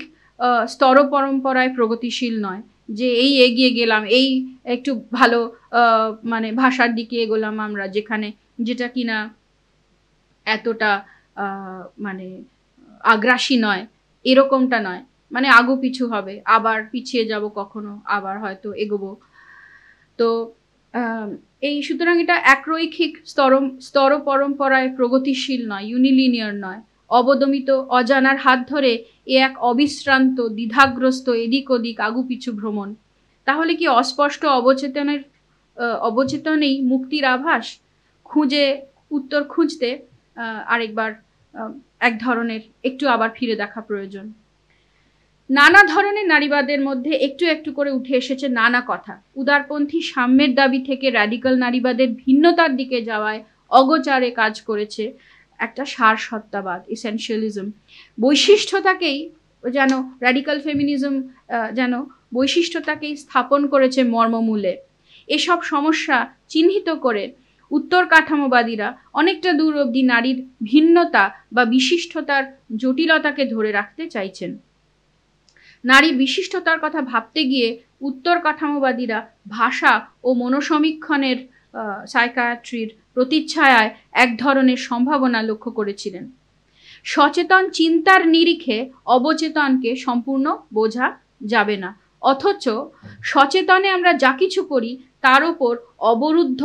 স্তর পরম্পরায় প্রগতিশীল নয়, যে এই এগিয়ে গেলাম, এই একটু ভালো মানে ভাষার দিকে এগোলাম আমরা, যেটা কিনা এতটা মানে আগ্রাসী নয়, এরকমটা নয়। মানে আগু পিছু হবে, আবার পিছিয়ে যাব কখনো, আবার হয়তো এগোবো। তো এই সুতরাং এটা একরৈখিক স্তর পরম্পরায় প্রগতিশীল নয়, ইউনিলিনিয়ার নয়। অবদমিত অজানার হাত ধরে এ এক অবিশ্রান্ত দ্বিধাগ্রস্ত এদিক ওদিক আগু পিছু ভ্রমণ। তাহলে কি অস্পষ্ট অবচেতনেই মুক্তির আভাস? উত্তর খুঁজতে আরেকবার এক ধরনের একটু আবার ফিরে দেখা প্রয়োজন। নানা ধরনের নারীবাদের মধ্যে একটু একটু করে উঠে এসেছে নানা কথা। উদারপন্থী সাম্যের দাবি থেকে র্যাডিক্যাল নারীবাদের ভিন্নতার দিকে যাওয়ায় অগোচারে কাজ করেছে একটা সারসত্তাবাদ, এসেনশিয়ালিজম। বৈশিষ্ট্যতাকেই যেন র্যাডিক্যাল ফেমিনিজম যেন বৈশিষ্ট্যতাকেই স্থাপন করেছে মর্মমূলে। এসব সমস্যা চিহ্নিত করে উত্তর কাঠামোবাদীরা অনেকটা দূর অবধি নারীর ভিন্নতা বা বিশিষ্টতার জটিলতাকে ধরে রাখতে চাইছেন। নারীর বিশিষ্টতার কথা ভাবতে গিয়ে উত্তর কাঠামোবাদীরা ভাষা ও মনোসমীক্ষণের সাইকিয়াট্রির প্রতিচ্ছায়ায় এক ধরনের সম্ভাবনা লক্ষ্য করেছিলেন। সচেতন চিন্তার নিরিখে অবচেতনকে সম্পূর্ণ বোঝা যাবে না, অথচ সচেতনে আমরা যা কিছু করি তার উপর অবরুদ্ধ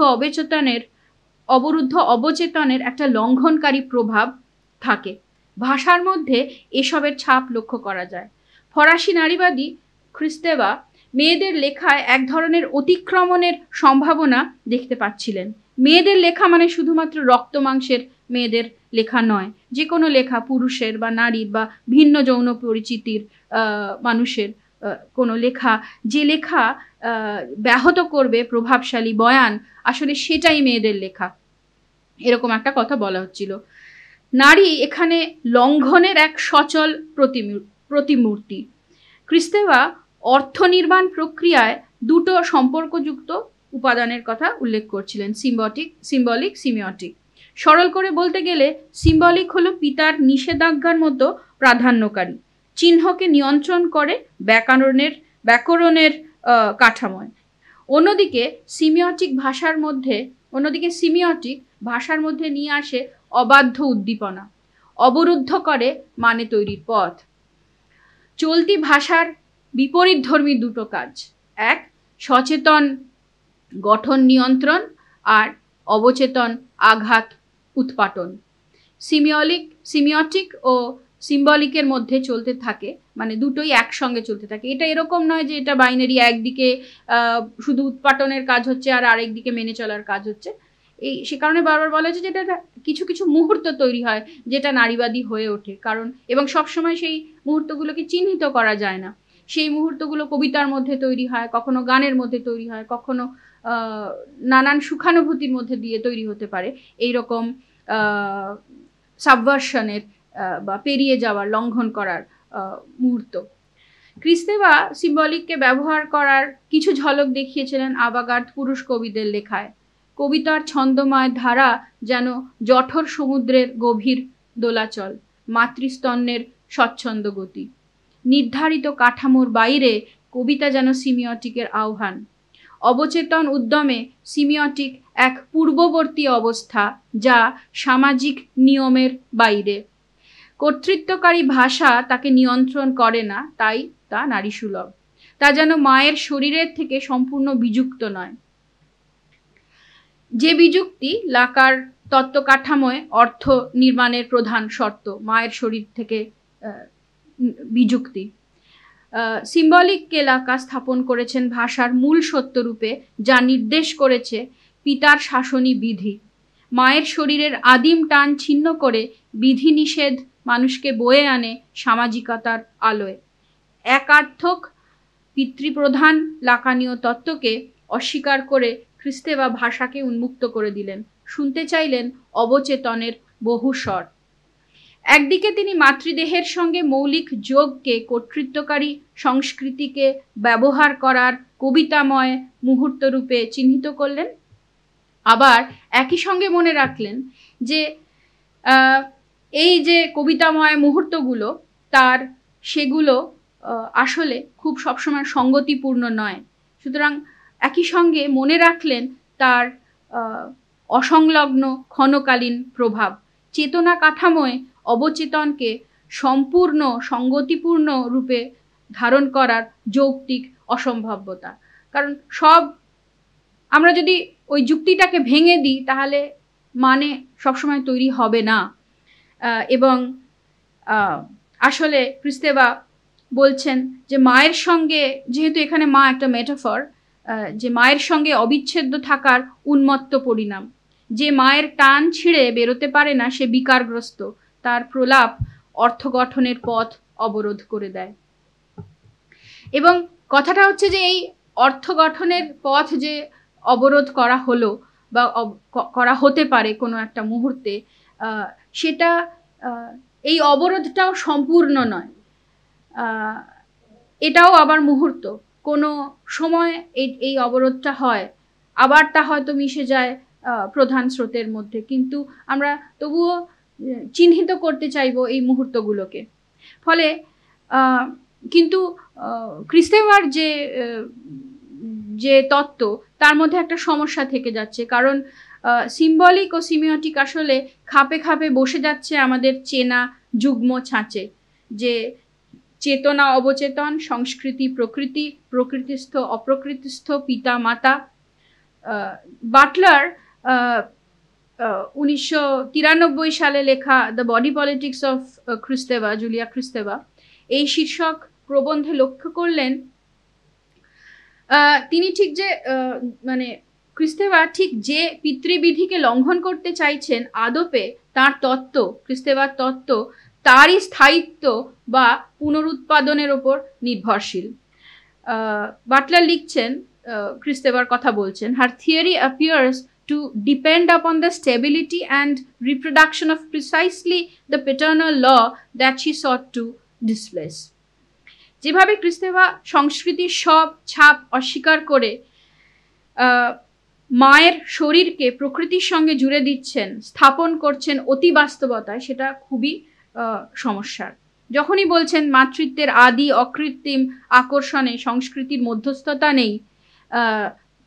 অবচেতনের একটা লঙ্ঘনকারী প্রভাব থাকে। ভাষার মধ্যে এসবের ছাপ লক্ষ্য করা যায়। ফরাসি নারীবাদী খ্রিস্তেবা মেয়েদের লেখায় এক ধরনের অতিক্রমণের সম্ভাবনা দেখতে পাচ্ছিলেন। মেয়েদের লেখা মানে শুধুমাত্র রক্ত মাংসের মেয়েদের লেখা নয়, যে কোনো লেখা, পুরুষের বা নারীর বা ভিন্ন যৌন পরিচিতির মানুষের কোনো লেখা, যে লেখা ব্যাহত করবে প্রভাবশালী বয়ান, আসলে সেটাই মেয়েদের লেখা, এরকম একটা কথা বলা হচ্ছিল। নারী এখানে লঙ্ঘনের এক সচল প্রতিমূর্তি। খ্রিস্তেবা অর্থ নির্মাণ প্রক্রিয়ায় দুটো সম্পর্কযুক্ত উপাদানের কথা উল্লেখ করছিলেন, সিম্বলিক, সিমিওটিক। সরল করে বলতে গেলে সিম্বলিক হলো পিতার নিষেধাজ্ঞার মতো প্রাধান্যকারী, চিহ্নকে নিয়ন্ত্রণ করে ব্যাকরণের কাঠামোয়। অন্যদিকে সিমিওটিক ভাষার মধ্যে নিয়ে আসে অবাধ্য উদ্দীপনা, অবরুদ্ধ করে মানে তৈরির পথ। চলতি ভাষার বিপরীতধর্মী দুটো কাজ, এক সচেতন গঠন নিয়ন্ত্রণ, আর অবচেতন আঘাত উৎপাটন। সিমিওটিক ও সিম্বলিকের মধ্যে চলতে থাকে, মানে দুটোই একসঙ্গে চলতে থাকে। এটা এরকম নয় যে এটা বাইনারি, একদিকে শুধু উৎপাটনের কাজ হচ্ছে আর আরেকদিকে মেনে চলার কাজ হচ্ছে। সে কারণে বারবার বলা হয়েছে যেটা কিছু কিছু মুহূর্ত তৈরি হয় যেটা নারীবাদী হয়ে ওঠে, কারণ এবং সবসময় সেই মুহূর্তগুলোকে চিহ্নিত করা যায় না। সেই মুহূর্তগুলো কবিতার মধ্যে তৈরি হয়, কখনো গানের মধ্যে তৈরি হয়, কখনো নানান সুখানুভূতির মধ্যে দিয়ে তৈরি হতে পারে। এইরকম সাবভার্সনের বা পেরিয়ে যাওয়ার, লঙ্ঘন করার মুহূর্ত। খ্রিস্তেবা সিম্বলিককে ব্যবহার করার কিছু ঝলক দেখিয়েছিলেন আবাগার্দ পুরুষ কবিদের লেখায়। কবিতার ছন্দময় ধারা যেন জঠর সমুদ্রের গভীর দোলাচল, মাতৃস্তন্যের স্বচ্ছন্দ গতি। নির্ধারিত কাঠামোর বাইরে কবিতা যেন সিমিওটিকের আহ্বান। অবচেতন উদ্যমে সিমিওটিক এক পূর্ববর্তী অবস্থা, যা সামাজিক নিয়মের বাইরে। কর্তৃত্বকারী ভাষা তাকে নিয়ন্ত্রণ করে না, তাই তা নারীসুলভ। তা যেন মায়ের শরীরের থেকে সম্পূর্ণ বিযুক্ত নয়, যে বিযুক্তি লাকার তত্ত্ব কাঠামোয় অর্থ নির্মাণের প্রধান শর্ত, মায়ের শরীর থেকে বিযুক্তি। সিম্বলিককে লাকা স্থাপন করেছেন ভাষার মূল সত্যরূপে, যা নির্দেশ করেছে পিতার শাসনী বিধি। মায়ের শরীরের আদিম টান ছিন্ন করে বিধি নিষেধ মানুষকে বয়ে আনে সামাজিকতার আলোয়। একার্থক পিতৃপ্রধান লাকানীয় তত্ত্বকে অস্বীকার করে খ্রিস্তেবা ভাষাকে উন্মুক্ত করে দিলেন, শুনতে চাইলেন অবচেতনের বহু স্বর। একদিকে তিনি মাতৃদেহের সঙ্গে মৌলিক যোগকে, কর্তৃত্বকারী সংস্কৃতিকে ব্যবহার করার কবিতাময় মুহূর্ত রূপে চিহ্নিত করলেন, আবার একই সঙ্গে মনে রাখলেন যে এই যে কবিতাময় মুহূর্তগুলো সেগুলো আসলে খুব সবসময় সঙ্গতিপূর্ণ নয়। সুতরাং একই সঙ্গে মনে রাখলেন তার অসংলগ্ন ক্ষণকালীন প্রভাব, চেতনা কাঠামোয় অবচেতনকে সম্পূর্ণ সঙ্গতিপূর্ণ রূপে ধারণ করার যৌক্তিক অসম্ভাব্যতা। কারণ আমরা যদি ওই যুক্তিটাকে ভেঙে দিই তাহলে মানে সবসময় তৈরি হবে না। এবং আসলে খ্রিস্তেবা বলছেন যে মায়ের সঙ্গে, যেহেতু এখানে মা একটা মেটাফর, যে মায়ের সঙ্গে অবিচ্ছেদ্য থাকার উন্মত্ত পরিণাম। যে মায়ের টান ছিঁড়ে বেরোতে পারে না সে বিকারগ্রস্ত, তার প্রলাপ অর্থ গঠনের পথ অবরোধ করে দেয়। এবং কথাটা হচ্ছে যে এই অর্থ গঠনের পথ যে অবরোধ করা হলো বা করা হতে পারে কোনো একটা মুহূর্তে, সেটা এই অবরোধটাও সম্পূর্ণ নয়, এটাও আবার মুহূর্ত। কোনো সময় এই অবরোধটা হয়, আবার তা হয়তো মিশে যায় প্রধান স্রোতের মধ্যে, কিন্তু আমরা তবুও চিহ্নিত করতে চাইব এই মুহূর্তগুলোকে। ফলে কিন্তু খ্রিস্টেবার যে তত্ত্ব, তার মধ্যে একটা সমস্যা থেকে যাচ্ছে, কারণ সিম্বলিক ও সিমিওটিক আসলে খাপে খাপে বসে যাচ্ছে আমাদের চেনা যুগ্ম ছাঁচে, যে চেতনা অবচেতন, সংস্কৃতি প্রকৃতি, প্রকৃতিস্থ অপ্রকৃতিস্থ, পিতা মাতা। বাটলার 1993 সালে লেখা the body politics of Kristeva, Julia Kristeva, এই শীর্ষক প্রবন্ধে লক্ষ্য করলেন তিনি ঠিক যে মানে খ্রিস্তেবা ঠিক যে পিতৃবিধিকে লঙ্ঘন করতে চাইছেন, আদপে তার তত্ত্ব, খ্রিস্তেবার তত্ত্ব তারই স্থায়িত্ব বা পুনরুৎপাদনের ওপর নির্ভরশীল। বাটলার লিখছেন, খ্রিস্তেবার কথা বলছেন, her theory appears to depend upon the stability and reproduction of precisely the paternal law that she sought to displace. যেভাবে খ্রিস্তেবা সংস্কৃতির সব ছাপ অস্বীকার করে মায়ের শরীরকে প্রকৃতির সঙ্গে জুড়ে দিচ্ছেন, স্থাপন করছেন অতি বাস্তবতায়, সেটা খুবই সমস্যার। যখনই বলছেন মাতৃত্বের আদি অকৃত্রিম আকর্ষণে সংস্কৃতির মধ্যস্থতা নেই,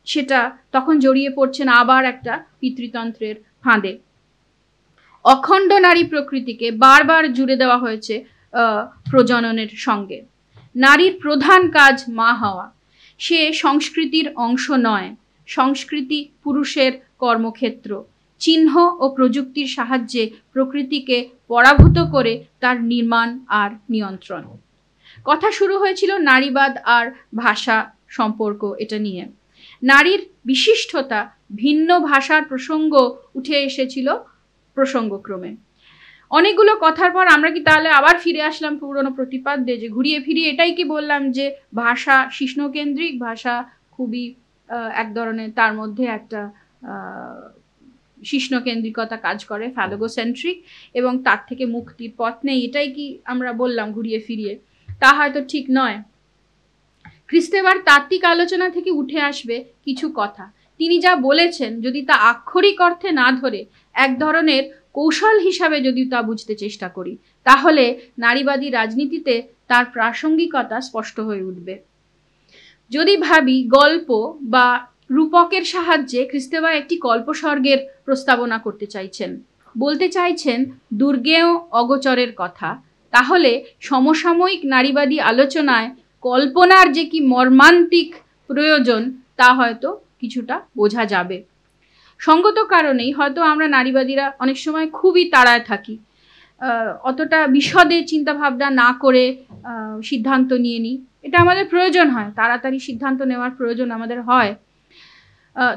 সেটা তখন জড়িয়ে পড়ছেন আবার একটা পিতৃতন্ত্রের ফাঁদে। অখণ্ড নারী প্রকৃতিকে বারবার জুড়ে দেওয়া হয়েছে প্রজননের সঙ্গে। নারীর প্রধান কাজ মা হওয়া, সে সংস্কৃতির অংশ নয়, সংস্কৃতি পুরুষের কর্মক্ষেত্র। চিহ্ন ও প্রযুক্তির সাহায্যে প্রকৃতিকে পরাভূত করে তার নির্মাণ আর নিয়ন্ত্রণ। কথা শুরু হয়েছিল নারীবাদ আর ভাষা সম্পর্ক, এটা নিয়ে। নারীর বিশিষ্টতা, ভিন্ন ভাষার প্রসঙ্গ উঠে এসেছিল প্রসঙ্গক্রমে। অনেকগুলো কথার পর আমরা কি তাহলে আবার ফিরে আসলাম পুরনো প্রতিপাদ্যে, যে ঘুরিয়ে ফিরিয়ে এটাই কি বললাম যে ভাষা শিষ্ণকেন্দ্রিক, ভাষা খুবই এক ধরনের, তার মধ্যে একটা শিষ্ণকেন্দ্রিকতা কাজ করে, ফ্যালোগোসেন্ট্রিক, এবং তার থেকে মুক্তির পথ নেই, এটাই কি আমরা বললাম ঘুরিয়ে ফিরিয়ে? তা হয়তো ঠিক নয়। খ্রিস্টেবার তাত্ত্বিক আলোচনা থেকে উঠে আসবে কিছু কথা। তিনি যা বলেছেন যদি তা আক্ষরিক অর্থে না ধরে এক ধরনের কৌশল হিসাবে যদি তা বুঝতে চেষ্টা করি, তাহলে নারীবাদী রাজনীতিতে তার প্রাসঙ্গিকতা স্পষ্ট হয়ে উঠবে। যদি ভাবি গল্প বা রূপকের সাহায্যে খ্রিস্টেবা একটি কল্পস্বর্গের প্রস্তাবনা করতে চাইছেন, বলতে চাইছেন দুর্গেয় অগোচরের কথা, তাহলে সমসাময়িক নারীবাদী আলোচনায় কল্পনার যে কি মর্মান্তিক প্রয়োজন তা হয়তো কিছুটা বোঝা যাবে। সঙ্গত কারণেই হয়তো আমরা নারীবাদীরা অনেক সময় খুবই তাড়ায় থাকি, অতটা বিশদে চিন্তাভাবনা না করে সিদ্ধান্ত নিয়ে নিই। এটা আমাদের প্রয়োজন হয়, তাড়াতাড়ি সিদ্ধান্ত নেওয়ার প্রয়োজন আমাদের হয়।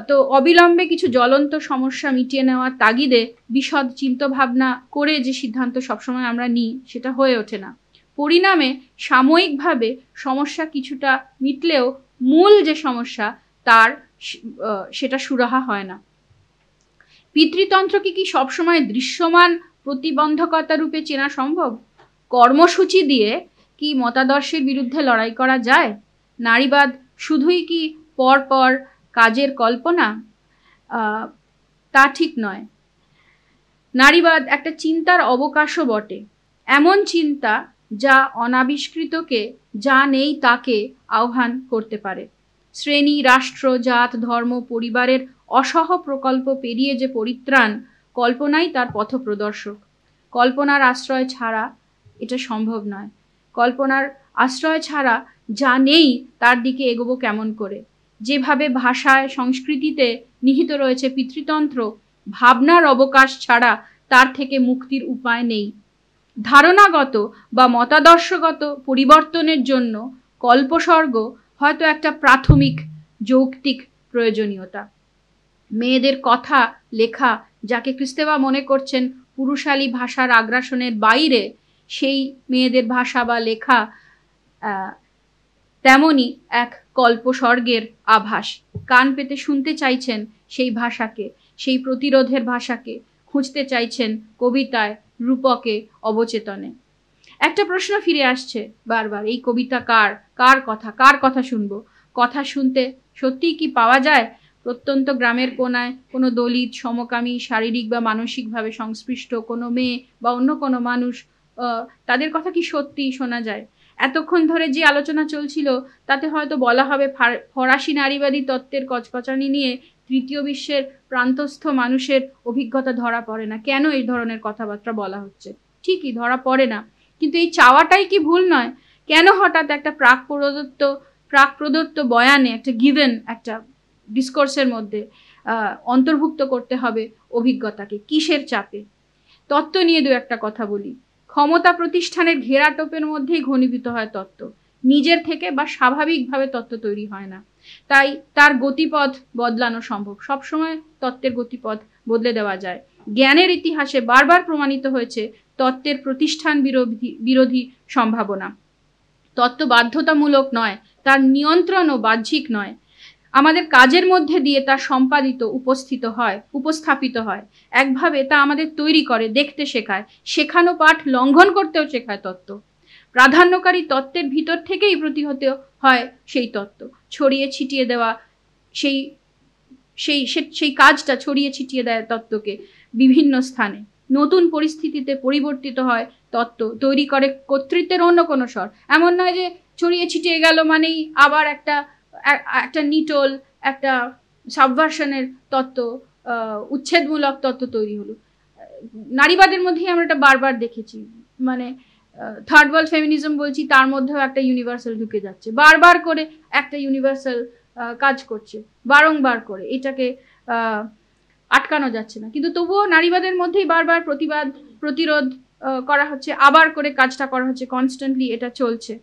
তো অবিলম্বে কিছু জ্বলন্ত সমস্যা মিটিয়ে নেওয়ার তাগিদে বিশদ চিন্তাভাবনা করে যে সিদ্ধান্ত সবসময় আমরা নিই সেটা হয়ে ওঠে না। পরিণামে সাময়িকভাবে সমস্যা কিছুটা মিটলেও মূল যে সমস্যা সেটা সুরাহা হয় না। পিতৃতন্ত্রকে কি সবসময় দৃশ্যমান প্রতিবন্ধকতা রূপে চেনা সম্ভব? কর্মসূচি দিয়ে কি মতাদর্শের বিরুদ্ধে লড়াই করা যায়? নারীবাদ শুধুই কি পরপর কাজের কল্পনা? তা ঠিক নয়। নারীবাদ একটা চিন্তার অবকাশও বটে, এমন চিন্তা যা অনাবিষ্কৃতকে, যা নেই তাকে আহ্বান করতে পারে। শ্রেণী, রাষ্ট্র, জাত, ধর্ম, পরিবারের অসহ প্রকল্প পেরিয়ে যে পরিত্রাণ, কল্পনাই তার পথপ্রদর্শক। কল্পনার আশ্রয় ছাড়া এটা সম্ভব নয়। কল্পনার আশ্রয় ছাড়া যা নেই তার দিকে এগোবো কেমন করে? যেভাবে ভাষায়, সংস্কৃতিতে নিহিত রয়েছে পিতৃতন্ত্র, ভাবনার অবকাশ ছাড়া তার থেকে মুক্তির উপায় নেই। ধারণাগত বা মতাদর্শগত পরিবর্তনের জন্য কল্পস্বর্গ হয়তো একটা প্রাথমিক যৌক্তিক প্রয়োজনীয়তা। মেয়েদের কথা লেখা, যাকে ক্রিস্তেবা মনে করছেন পুরুষালী ভাষার আগ্রাসনের বাইরে, সেই মেয়েদের ভাষা বা লেখা তেমনি এক কল্পস্বর্গের আভাস। কান পেতে শুনতে চাইছেন সেই ভাষাকে, সেই প্রতিরোধের ভাষাকে, খুঁজতে চাইছেন কবিতায়, রূপকে, অবচেতনে। একটা প্রশ্ন ফিরে আসছে বারবার, এই কবিতা কার কথা শুনবো? কথা শুনতে সত্যিই কি পাওয়া যায় প্রত্যন্ত গ্রামের কোনায় কোনো দলিত, সমকামী, শারীরিক বা মানসিকভাবে সংস্পৃষ্ট কোনো মেয়ে বা অন্য কোনো মানুষ, তাদের কথা কি সত্যিই শোনা যায়? এতক্ষণ ধরে যে আলোচনা চলছিল তাতে হয়তো বলা হবে ফরাসি নারীবাদী তত্ত্বের কচকচানি নিয়ে তৃতীয় বিশ্বের প্রান্তস্থ মানুষের অভিজ্ঞতা ধরা পড়ে না। কেন এই ধরনের কথাবার্তা বলা হচ্ছে? ঠিকই ধরা পড়ে না, কিন্তু এই চাওয়াটাই কি ভুল নয়? কেন হঠাৎ একটা প্রাক প্রদত্ত বয়ানে, একটা গিভেন, একটা ডিসকোর্সের মধ্যে অন্তর্ভুক্ত করতে হবে অভিজ্ঞতাকে? কিসের চাপে? তত্ত্ব নিয়ে দু একটা কথা বলি। ক্ষমতা প্রতিষ্ঠানের ঘেরাটোপের মধ্যেই ঘনীভূত হয় তত্ত্ব, নিজের থেকে বা স্বাভাবিকভাবে তত্ত্ব তৈরি হয় না। তাই তার গতিপথ বদলানো সম্ভব। সবসময় তত্ত্বের গতিপথ বদলে দেওয়া যায়। জ্ঞানের ইতিহাসে বারবার প্রমাণিত হয়েছে তত্ত্বের প্রতিষ্ঠান বিরোধী সম্ভাবনা। তত্ত্ব বাধ্যতামূলক নয়, তার নিয়ন্ত্রণও বাহ্যিক নয়। আমাদের কাজের মধ্যে দিয়ে তা সম্পাদিত, উপস্থাপিত হয়। একভাবে তা আমাদের তৈরি করে, দেখতে শেখায়, শেখানো পাঠ লঙ্ঘন করতেও শেখায় তত্ত্ব। প্রাধান্যকারী তত্ত্বের ভিতর থেকেই প্রতিহত হয় সেই তত্ত্ব। ছড়িয়ে ছিটিয়ে দেওয়া সেই কাজটা ছড়িয়ে ছিটিয়ে দেয় তত্ত্বকে বিভিন্ন স্থানে। নতুন পরিস্থিতিতে পরিবর্তিত হয় তত্ত্ব, তৈরি করে কর্তৃত্বের অন্য কোনো স্বর। এমন নয় যে ছড়িয়ে ছিটিয়ে গেল মানেই আবার একটা নিটোল, একটা সাবভার্সনের তত্ত্ব, উচ্ছেদমূলক তত্ত্ব তৈরি হলো। নারীবাদের মধ্যেই আমরা এটা বারবার দেখেছি। মানে থার্ড ওয়ার্ল্ড ফেমিনিজম বলছি, তার মধ্যেও একটা ইউনিভার্সাল ঢুকে যাচ্ছে, বারবার করে একটা ইউনিভার্সাল কাজ করছে, বারংবার করে। এটাকে আটকানো যাচ্ছে না, কিন্তু তবুও নারীবাদের মধ্যেই বারবার প্রতিরোধ করা হচ্ছে, আবার করে কাজটা করা হচ্ছে, কনস্ট্যান্টলি এটা চলছে।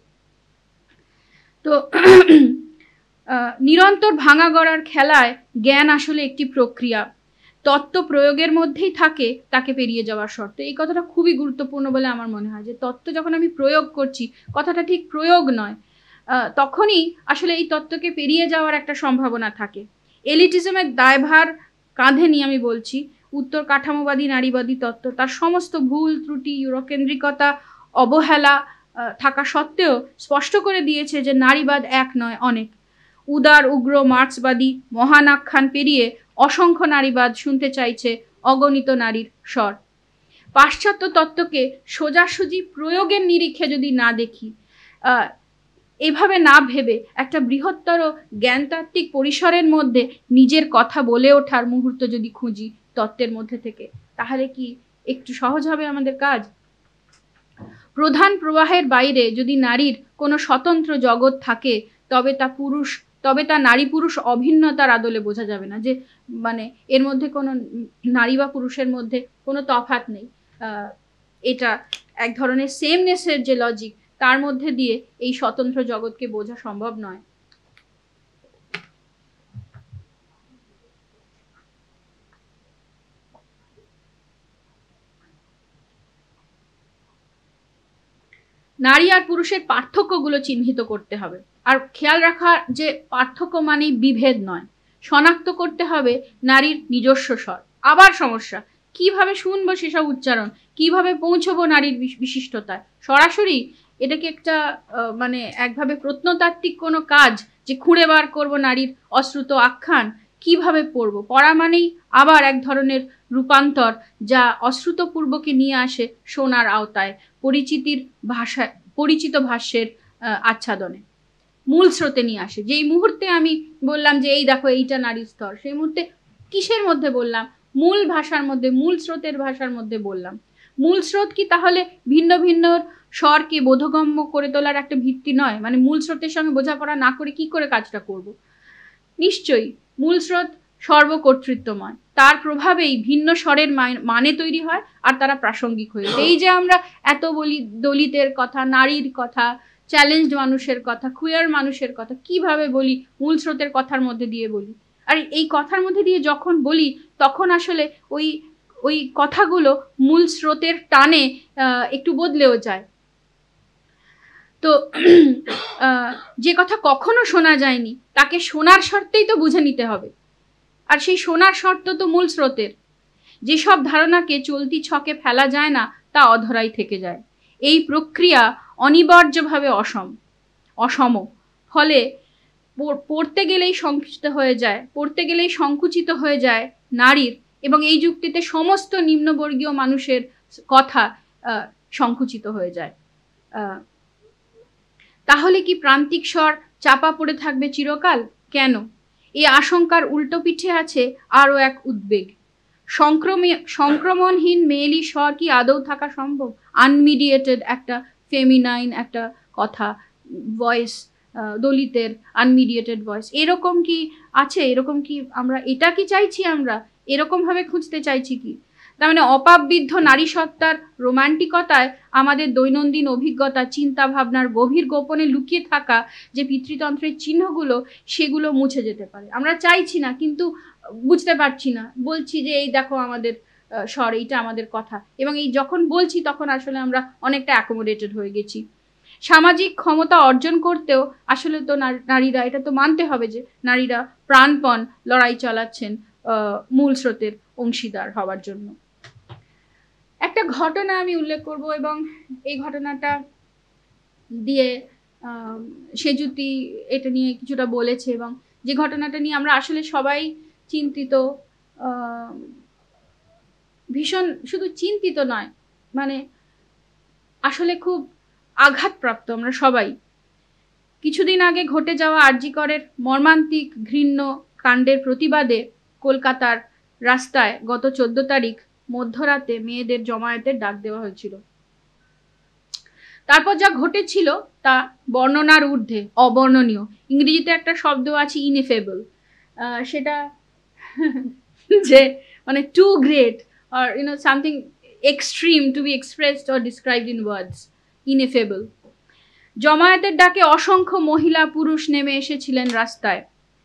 তো নিরন্তর ভাঙা গড়ার খেলায় জ্ঞান আসলে একটি প্রক্রিয়া, তত্ত্ব প্রয়োগের মধ্যেই থাকে তাকে পেরিয়ে যাওয়ার শর্ত। এই কথাটা খুবই গুরুত্বপূর্ণ বলে আমার মনে হয়, যে তত্ত্ব যখন আমি প্রয়োগ করছি, কথাটা ঠিক প্রয়োগ নয়, তখনই আসলে এই তত্ত্বকে পেরিয়ে যাওয়ার একটা সম্ভাবনা থাকে। এলিটিজমের দায়ভার কাঁধে নিয়ে আমি বলছি, উত্তর কাঠামোবাদী নারীবাদী তত্ত্ব তার সমস্ত ভুল ত্রুটি, ইউরোকেন্দ্রিকতা, অবহেলা থাকা সত্ত্বেও স্পষ্ট করে দিয়েছে যে নারীবাদ এক নয়, অনেক। উদার, উগ্র, মার্ক্সবাদী মহান আখ্যান পেরিয়ে অসংখ্য নারীবাদ শুনতে চাইছে অগণিত নারীর স্বর। পাশ্চাত্য তত্ত্বকে সোজাসুজি প্রয়োগের নিরিখে যদি না দেখি, এভাবে না ভেবে একটা বৃহত্তর জ্ঞানতাত্ত্বিক পরিসরের মধ্যে নিজের কথা বলে ওঠার মুহূর্ত যদি খুঁজি তত্ত্বের মধ্যে থেকে, তাহলে কি একটু সহজ হবে আমাদের কাজ? প্রধান প্রবাহের বাইরে যদি নারীর কোনো স্বতন্ত্র জগৎ থাকে তবে তা নারী পুরুষ অভিন্নতার আদলে বোঝা যাবে না, যে মানে এর মধ্যে কোনো নারী বা পুরুষের মধ্যে কোনো তফাৎ নেই। এটা এক ধরনের সেমনেসের যে লজিক, তার মধ্যে দিয়ে এই স্বতন্ত্র জগৎকে বোঝা সম্ভব নয়। নারী আর পুরুষের পার্থক্যগুলো চিহ্নিত করতে হবে, আর খেয়াল রাখা যে পার্থক্য মানেই বিভেদ নয়। শনাক্ত করতে হবে নারীর নিজস্ব স্বর। আবার সমস্যা, কিভাবে শুনবো সেসব উচ্চারণ, কিভাবে পৌঁছবো নারীর বিশিষ্টতায়? সরাসরি এটা কি একটা মানে একভাবে প্রত্নতাত্ত্বিক কোনো কাজ, যে খুঁড়ে বার করবো নারীর অশ্রুত আখ্যান? কিভাবে পড়বো? পড়া মানেই আবার এক ধরনের রূপান্তর, যা অশ্রুতপূর্বকে নিয়ে আসে শোনার আওতায়, পরিচিত ভাষ্যের আচ্ছাদনে, মূল স্রোতে নিয়ে আসে। যেই মুহূর্তে আমি বললাম যে এই দেখো এইটা নারীর স্তর, সেই মুহূর্তে কিসের মধ্যে বললাম? মূল ভাষার মধ্যে, মূল স্রোতের ভাষার মধ্যে বললাম। মূল স্রোত কি তাহলে ভিন্ন ভিন্ন স্বরকে বোধগম্য করে তোলার একটা ভিত্তি নয়? মানে মূল স্রোতের সঙ্গে বোঝাপড়া না করে কি করে কাজটা করব? নিশ্চয়ই মূল স্রোত সর্বকর্তৃত্বময়, তার প্রভাবেই ভিন্ন স্বরের মানে তৈরি হয় আর তারা প্রাসঙ্গিক হয়ে ওঠে। এই যে আমরা এত বলি দলিতের কথা, নারীর কথা, চ্যালেঞ্জড মানুষের কথা, কুয়ার মানুষের কথা, কিভাবে বলি? মূল স্রোতের কথার মধ্যে দিয়ে বলি। আর এই কথার মধ্যে দিয়ে যখন বলি, তখন আসলে ওই কথাগুলো মূল স্রোতের টানে একটু বদলেও যায়। তো যে কথা কখনো শোনা যায়নি তাকে শোনার শর্তেই তো বুঝে নিতে হবে, আর সেই শোনার শর্ত তো মূল স্রোতের। যেসব ধারণাকে চলতি ছকে ফেলা যায় না তা অধরাই থেকে যায়। এই প্রক্রিয়া অনিবার্যভাবে অসম, ফলে পড়তে গেলেই সংকুচিত হয়ে যায় নারীর, এবং এই যুক্তিতে সমস্ত নিম্নবর্গীয় মানুষের কথা সংকুচিত হয়ে যায়। তাহলে কি প্রান্তিক স্বর চাপা পড়ে থাকবে চিরকাল? কেন? এই আশঙ্কার উল্টো পিঠে আছে আরও এক উদ্বেগ। সংক্রমণহীন মেয়েলি স্বর কি আদৌ থাকা সম্ভব? আনমিডিয়েটেড একটা ফেমিনাইন একটা কথা, ভয়েস, দলিতের আনমিডিয়েটেড ভয়েস, এরকম কি আছে? এরকম কি আমরা এটা কি চাইছি? আমরা এরকমভাবে খুঁজতে চাইছি কি? তার মানে অপাববিদ্ধ নারী সত্তার রোমান্টিকতায় আমাদের দৈনন্দিন অভিজ্ঞতা, চিন্তা ভাবনার গভীর গোপনে লুকিয়ে থাকা যে পিতৃতন্ত্রের চিহ্নগুলো, সেগুলো মুছে যেতে পারে। আমরা চাইছি না, কিন্তু বুঝতে পারছি না। বলছি যে এই দেখো আমাদের স্বর, এইটা আমাদের কথা, এবং এই যখন বলছি তখন আসলে আমরা অনেকটা অ্যাকোমোডেটেড হয়ে গেছি। সামাজিক ক্ষমতা অর্জন করতেও আসলে তো নারীরা, এটা তো মানতে হবে যে নারীরা প্রাণপণ লড়াই চালাচ্ছেন মূল স্রোতের অংশীদার হওয়ার জন্য। একটা ঘটনা আমি উল্লেখ করব, এবং এই ঘটনাটা দিয়ে সেজুতি এটা নিয়ে কিছুটা বলেছে, এবং যে ঘটনাটা নিয়ে আমরা আসলে সবাই চিন্তিত, ভীষণ, শুধু চিন্তিত নয়, মানে আসলে খুব আঘাতপ্রাপ্ত আমরা সবাই। কিছুদিন আগে ঘটে যাওয়া আরজি করের মর্মান্তিক ঘৃণ্য কাণ্ডের প্রতিবাদে কলকাতার রাস্তায় গত 14 তারিখ মধ্যরাতে মেয়েদের জমায়েতের ডাক দেওয়া হয়েছিল। তারপর যা ঘটেছিল তা বর্ণনার ঊর্ধ্বে, অবর্ণনীয়। ইংরেজিতে একটা শব্দ আছে ইনএফেবল, সেটা যে মানে too great, or something extreme to be expressed or described in words, ineffable. জমায়েতের ডাকে অসংখ্য মহিলা পুরুষ নেমে এসেছিলেন রাস্তায়।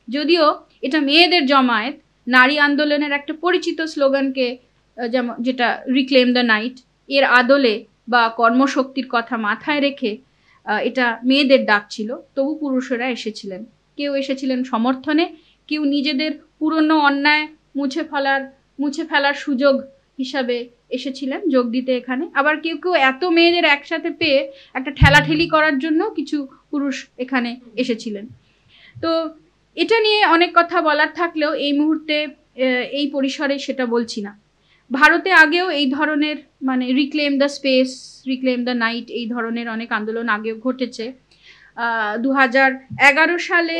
যদিও এটা মেয়েদের জমায়েত, নারী আন্দোলনের একটা পরিচিত স্লোগানকে, যেটা রিক্লেম দ্য নাইট, এর আদলে বা কর্মশক্তির কথা মাথায় রেখে এটা মেয়েদের ডাক ছিল, তবু পুরুষেরা এসেছিলেন। কেউ এসেছিলেন সমর্থনে, কেউ নিজেদের পুরনো অন্যায় মুছে ফেলার সুযোগ হিসাবে এসেছিলেন যোগ দিতে এখানে। আবার কেউ কেউ এত মেয়েদের একসাথে পেয়ে একটা ঠেলাঠেলি করার জন্য কিছু পুরুষ এখানে এসেছিলেন। তো এটা নিয়ে অনেক কথা বলার থাকলেও এই মুহূর্তে এই পরিসরে সেটা বলছি না। ভারতে আগেও এই ধরনের, মানে reclaim the space, reclaim the night, এই ধরনের অনেক আন্দোলন আগেও ঘটেছে। 2011 সালে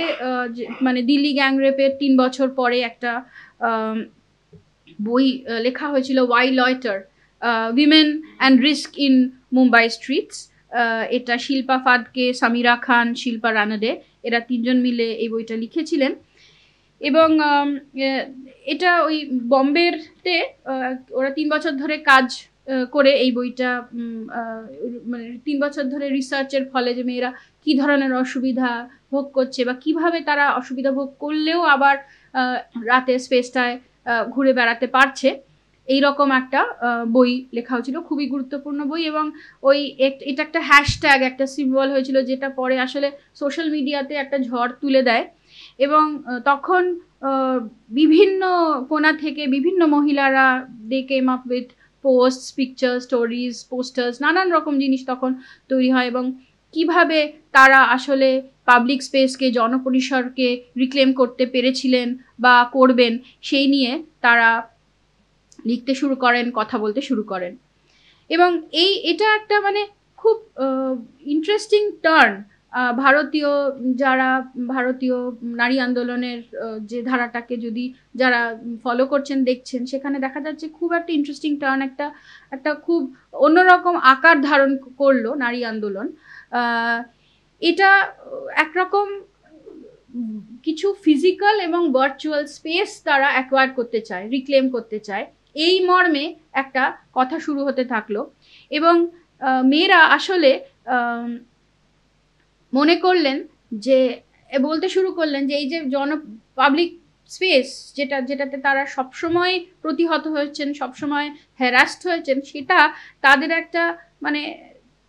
মানে দিল্লি গ্যাংরেপের 3 বছর পরে একটা বই লেখা হয়েছিল, why loiter, women and risk in Mumbai streets. এটা শিল্পা ফাদকে, সামিরা খান, শিল্পা রানাডে, এরা তিনজন মিলে এই বইটা লিখেছিলেন। এবং এটা ওই বম্বেতে ওরা 3 বছর ধরে কাজ করে এই বইটা, মানে 3 বছর ধরে রিসার্চের ফলে যে মেয়েরা কি ধরনের অসুবিধা ভোগ করছে বা কিভাবে তারা অসুবিধা ভোগ করলেও আবার রাতে স্পেসটায় ঘুরে বেড়াতে পারছে, এইরকম একটা বই লেখা হয়েছিল, খুবই গুরুত্বপূর্ণ বই। এবং ওই এটা একটা হ্যাশট্যাগ, একটা সিম্বল হয়েছিল, যেটা পরে আসলে সোশ্যাল মিডিয়াতে একটা ঝড় তুলে দেয়। এবং তখন বিভিন্ন কোণা থেকে বিভিন্ন মহিলারা they came up with posts, picture, stories, posters, নানান রকম জিনিস তখন তৈরি হয়। এবং কিভাবে তারা আসলে পাবলিক স্পেসকে, জনপরিসরকে রিক্লেম করতে পেরেছিলেন বা করবেন, সেই নিয়ে তারা লিখতে শুরু করেন, কথা বলতে শুরু করেন। এবং এটা একটা মানে খুব ইন্টারেস্টিং টার্ন। ভারতীয় নারী আন্দোলনের যে ধারাটাকে যদি যারা ফলো করছেন, দেখছেন, সেখানে দেখা যাচ্ছে খুব একটা ইন্টারেস্টিং টার্ন, একটা খুব অন্যরকম আকার ধারণ করলো নারী আন্দোলন। এটা একরকম কিছু ফিজিক্যাল এবং ভার্চুয়াল স্পেস তারা অ্যাকোয়ার করতে চায়, রিক্লেম করতে চায়, এই মর্মে একটা কথা শুরু হতে থাকলো। এবং মেয়েরা আসলে মনে করলেন যে, বলতে শুরু করলেন যে এই যে পাবলিক স্পেস যেটাতে তারা সবসময় প্রতিহত হয়েছেন, সবসময় হ্যারাস্ট হয়েছেন, সেটা তাদের একটা মানে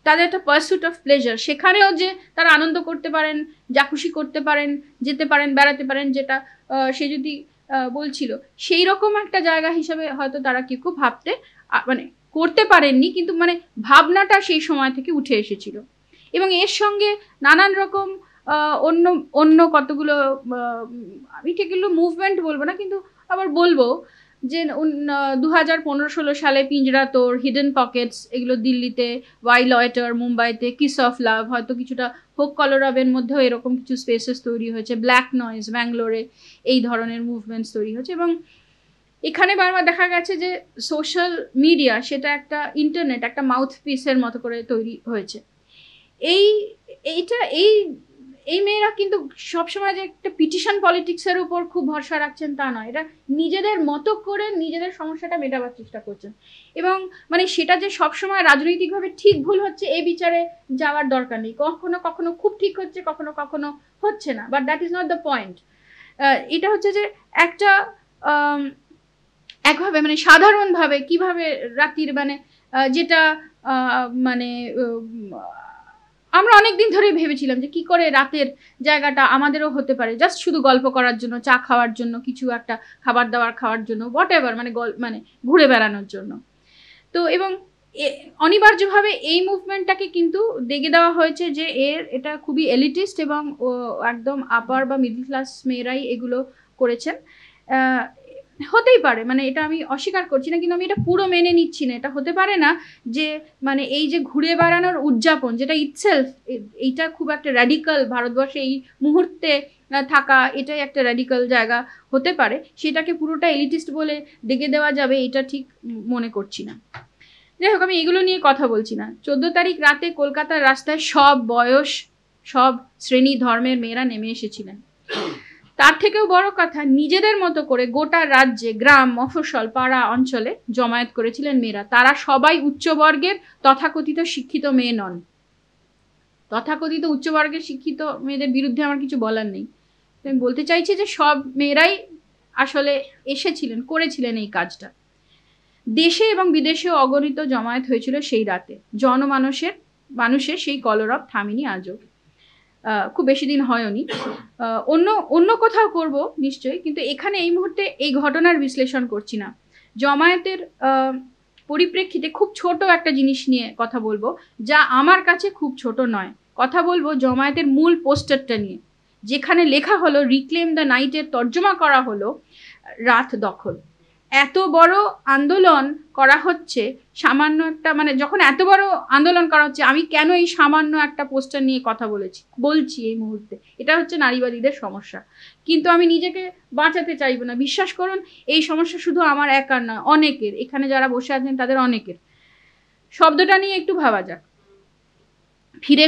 তাদের একটা পারস্যুট অফ প্লেজার। সেখানেও যে তারা আনন্দ করতে পারেন, যা খুশি করতে পারেন, যেতে পারেন, বেড়াতে পারেন, যেটা সে যদি বলছিল, সেই রকম একটা জায়গা হিসাবে হয়তো তারা কেউ ভাবতে মানে করতে পারেননি, কিন্তু মানে ভাবনাটা সেই সময় থেকে উঠে এসেছিল। এবং এর সঙ্গে নানান রকম অন্য কতগুলো, আমি ঠিকগুলো মুভমেন্ট বলবো না, কিন্তু আবার বলবো যে 2015-16 সালে পিঞ্জরা তোর, হিডেন পকেটস, এগুলো দিল্লিতে, ওয়াই লয়টার মুম্বাইতে, কিস অফ লাভ, হয়তো কিছুটা হোক কলরবের মধ্যেও এরকম কিছু স্পেসেস তৈরি হয়েছে, ব্ল্যাক নয়েজ ব্যাঙ্গালোরে এই ধরনের মুভমেন্টস তৈরি হয়েছে। এবং এখানে বারবার দেখা গেছে যে সোশ্যাল মিডিয়া, সেটা একটা ইন্টারনেট, একটা মাউথ পিসের মতো করে তৈরি হয়েছে। এই মেয়েরা কিন্তু সবসময় যে একটা পিটিশন পলিটিক্সের উপর খুব ভরসা রাখছেন তা নয়, এটা নিজেদের মতো করে নিজেদের সমস্যাটা মেটাবার চেষ্টা করছেন। এবং মানে সেটা যে সবসময় রাজনৈতিকভাবে ঠিক ভুল হচ্ছে এই বিচারে যাওয়ার দরকার নেই, কখনো কখনো খুব ঠিক হচ্ছে, কখনো কখনো হচ্ছে না, but that is not the point. এটা হচ্ছে যে একটা একভাবে মানে সাধারণভাবে কিভাবে রাতির মানে যেটা মানে আমরা অনেকদিন ধরেই ভেবেছিলাম যে কি করে রাতের জায়গাটা আমাদেরও হতে পারে, জাস্ট শুধু গল্প করার জন্য, চা খাওয়ার জন্য, কিছু একটা খাবার দাবার খাওয়ার জন্য, হোয়াট এভার, মানে ঘুরে বেড়ানোর জন্য। তো এবং অনিবার্যভাবে এই মুভমেন্টটাকে কিন্তু দেখে দেওয়া হয়েছে যে এটা খুবই এলিটিস্ট এবং একদম আপার বা মিডল ক্লাস মেয়েরাই এগুলো করেছেন। হতেই পারে, মানে এটা আমি অস্বীকার করছি না, কিন্তু আমি এটা পুরো মেনে নিচ্ছি না। এটা হতে পারে না যে মানে এই যে ঘুরে বেড়ানোর উদযাপন, যেটা ইটসেলফ, এইটা খুব একটা র্যাডিক্যাল, ভারতবর্ষে এই মুহূর্তে থাকা এটাই একটা র্যাডিক্যাল জায়গা হতে পারে, সেটাকে পুরোটা এলিটিস্ট বলে ডেকে দেওয়া যাবে, এটা ঠিক মনে করছি না। যাই হোক, আমি এগুলো নিয়ে কথা বলছি না। 14 তারিখ রাতে কলকাতার রাস্তায় সব বয়স, সব শ্রেণী ধর্মের মেয়েরা নেমে এসেছিলেন। তার থেকেও বড় কথা, নিজেদের মতো করে গোটা রাজ্যে, গ্রাম, মফস্বল, পাড়া অঞ্চলে জমায়েত করেছিলেন মেয়েরা। তারা সবাই উচ্চবর্গের তথাকথিত শিক্ষিত মেয়ে নন। তথাকথিত উচ্চবর্গের শিক্ষিত মেয়েদের বিরুদ্ধে আমার কিছু বলার নেই। আমি বলতে চাইছি যে সব মেয়েরাই আসলে এসেছিলেন, করেছিলেন এই কাজটা। দেশে এবং বিদেশেও অগণিত জমায়েত হয়েছিল সেই রাতে। মানুষের সেই কলরব থামেনি আজও। খুব বেশি দিন হয়নি, অন্য কোথাও করব নিশ্চয়ই, কিন্তু এখানে এই মুহূর্তে এই ঘটনার বিশ্লেষণ করছি না। জমায়েতের পরিপ্রেক্ষিতে খুব ছোট একটা জিনিস নিয়ে কথা বলবো, যা আমার কাছে খুব ছোট নয়। কথা বলবো জমায়েতের মূল পোস্টারটা নিয়ে, যেখানে লেখা হলো রিক্লেম দ্য নাইটের তর্জমা করা হলো রাত দখল। এত বড় আন্দোলন করা হচ্ছে, সামান্য একটা মানে যখন এত বড় আন্দোলন করা হচ্ছে, আমি কেন এই সামান্য একটা পোস্টার নিয়ে কথা বলছি এই মুহূর্তে, এটা হচ্ছে নারীবাদীদের সমস্যা। কিন্তু আমি নিজেকে বাঁচাতে চাইবো না। বিশ্বাস করুন, এই সমস্যা শুধু আমার একার নয়, অনেকের, এখানে যারা বসে আছেন তাদের অনেকের। শব্দটা নিয়ে একটু ভাবা যাক। ফিরে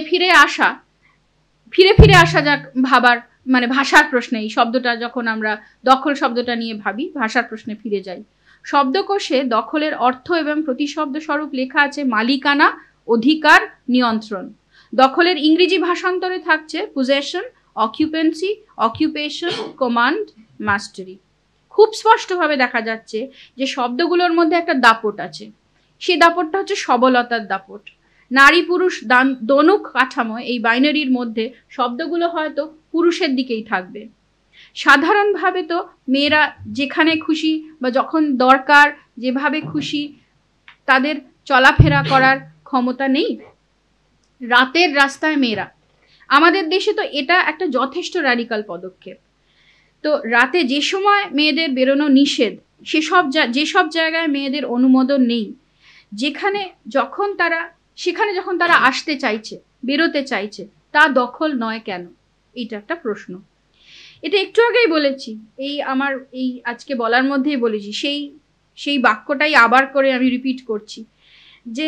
ফিরে আসা যাক ভাবার মানে ভাষার প্রশ্নে। এই শব্দটা যখন আমরা দখল শব্দটা নিয়ে ভাবি, ভাষার প্রশ্নে ফিরে যাই। শব্দকোষে দখলের অর্থ এবং প্রতিশব্দ স্বরূপ লেখা আছে মালিকানা, অধিকার, নিয়ন্ত্রণ। দখলের ইংরেজি ভাষান্তরে থাকছে পজেশন, অকুপেন্সি, অকুপেশন, কমান্ড, মাস্টারি। খুব স্পষ্টভাবে দেখা যাচ্ছে যে শব্দগুলোর মধ্যে একটা দাপট আছে। সেই দাপটটা হচ্ছে সবলতার দাপট। নারী পুরুষ দনুক কাঠামো এই বাইনারির মধ্যে শব্দগুলো হয়তো পুরুষের দিকেই থাকবে। সাধারণভাবে তো মেয়েরা যেখানে খুশি বা যখন দরকার যেভাবে খুশি তাদের চলাফেরা করার ক্ষমতা নেই। রাতের রাস্তায় মেয়েরা, আমাদের দেশে তো এটা একটা যথেষ্ট র্যাডিক্যাল পদক্ষেপ। তো রাতে যে সময় মেয়েদের বেরোনো নিষেধ, যেসব জায়গায় মেয়েদের অনুমোদন নেই, সেখানে যখন তারা আসতে চাইছে, বেরোতে চাইছে, তা দখল নয় কেন? এটা একটা প্রশ্ন। এটা একটু আগেই বলেছি, এই আজকে বলার মধ্যেই বলেছি, সেই বাক্যটাই আবার করে আমি রিপিট করছি যে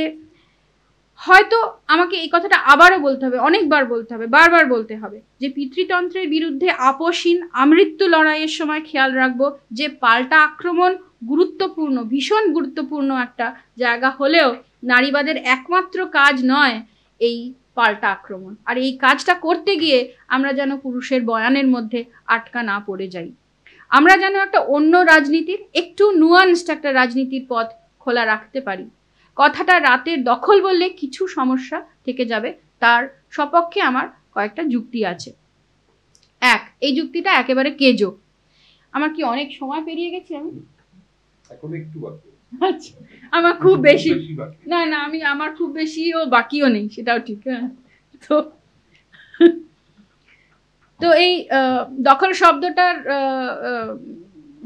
হয়তো আমাকে এই কথাটা আবারও বলতে হবে, অনেকবার বলতে হবে, বারবার বলতে হবে যে পিতৃতন্ত্রের বিরুদ্ধে আপসহীন আমৃত্যু লড়াইয়ের সময় খেয়াল রাখবো যে পাল্টা আক্রমণ গুরুত্বপূর্ণ, ভীষণ গুরুত্বপূর্ণ একটা জায়গা হলেও নারীবাদের একমাত্র কাজ নয় এই পাল্টা আক্রমণ। আর এই কাজটা করতে গিয়ে আমরা যেন পুরুষের বয়ানের মধ্যে আটকা না পড়ে যাই। আমরা যেন একটা অন্য রাজনীতির, একটু নুয়ান্সড একটা রাজনীতির পথ খোলা রাখতে পারি। কথাটা রাতের দখল বললে কিছু সমস্যা থেকে যাবে, তার সপক্ষে আমার কয়েকটা যুক্তি আছে। এই যুক্তিটা একেবারে কেজো। আমার কি অনেক সময় পেরিয়ে গেছি? আমি এখন একটু বাকি। আচ্ছা, আমার খুব বেশি না, আমার খুব বেশিও বাকিও নেই, সেটাও ঠিক। হ্যাঁ, তো এই দখল শব্দটার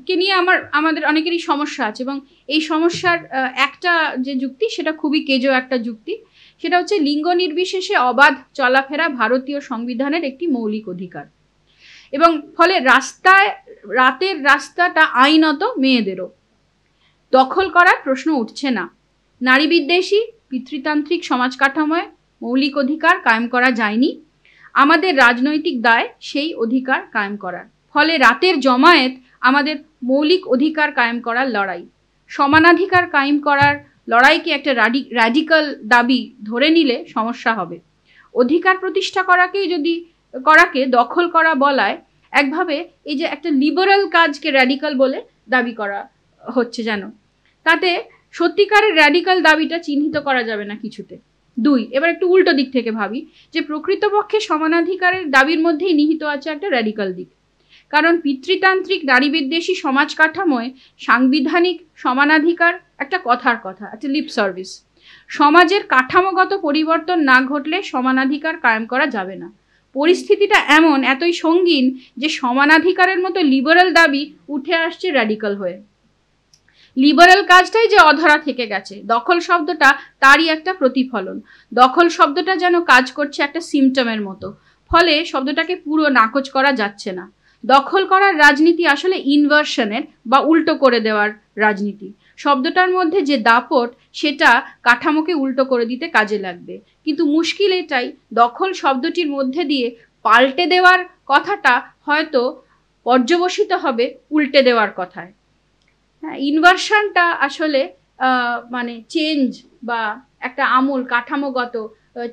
কে নিয়ে আমাদের অনেকেরই সমস্যা আছে, এবং এই সমস্যার একটা যে যুক্তি সেটা খুবই কেজো একটা যুক্তি। সেটা হচ্ছে লিঙ্গ নির্বিশেষে অবাধ চলাফেরা ভারতীয় সংবিধানের একটি মৌলিক অধিকার, এবং ফলে রাতের রাস্তাটা আইনত মেয়েদেরও। দখল করার প্রশ্ন উঠছে না। নারী বিদ্বেষী পিতৃতান্ত্রিক সমাজ কাঠামোয় মৌলিক অধিকার কায়েম করা যায়নি। আমাদের রাজনৈতিক দায় সেই অধিকার কায়েম করার। ফলে রাতের জমায়েত আমাদের মৌলিক অধিকার কায়েম করার লড়াই। সমানাধিকার কায়েম করার লড়াইকে একটা র্যাডিক্যাল দাবি ধরে নিলে সমস্যা হবে। অধিকার প্রতিষ্ঠা করাকে দখল করা বলায় একভাবে এই যে একটা লিবারাল কাজকে র্যাডিক্যাল বলে দাবি করা হচ্ছে যেন, তাতে সত্যিকারের র্যাডিক্যাল দাবিটা চিহ্নিত করা যাবে না কিছুতে। এবার একটু উল্টো দিক থেকে ভাবি যে প্রকৃতপক্ষে সমানাধিকারের দাবির মধ্যেই নিহিত আছে একটা র্যাডিক্যাল দিক। কারণ পিতৃতান্ত্রিক নারী বিদ্বেষী সমাজ কাঠামোয় সাংবিধানিক সমানাধিকার একটা কথার কথা, একটা লিপ সার্ভিস। সমাজের কাঠামোগত পরিবর্তন না ঘটলে সমানাধিকার কায়েম করা যাবে না। পরিস্থিতিটা এতই সঙ্গীন যে সমানাধিকারের মতো লিবারাল দাবি উঠে আসছে র্যাডিক্যাল হয়ে। লিবারাল কাজটাই যে অধরা থেকে গেছে, দখল শব্দটা তারই একটা প্রতিফলন। দখল শব্দটা যেন কাজ করছে একটা সিমটমের মতো, ফলে শব্দটাকে পুরো নাকচ করা যাচ্ছে না। দখল করার রাজনীতি আসলে ইনভার্সনের বা উল্টো করে দেওয়ার রাজনীতি। শব্দটার মধ্যে যে দাপট সেটা কাঠামোকে উল্টো করে দিতে কাজে লাগবে, কিন্তু মুশকিল এটাই দখল শব্দটির মধ্যে দিয়ে পাল্টে দেওয়ার কথাটা হয়তো পর্যবসিত হবে উল্টে দেওয়ার কথায়। হ্যাঁ, ইনভার্সনটা আসলে মানে চেঞ্জ বা একটা আমূল কাঠামোগত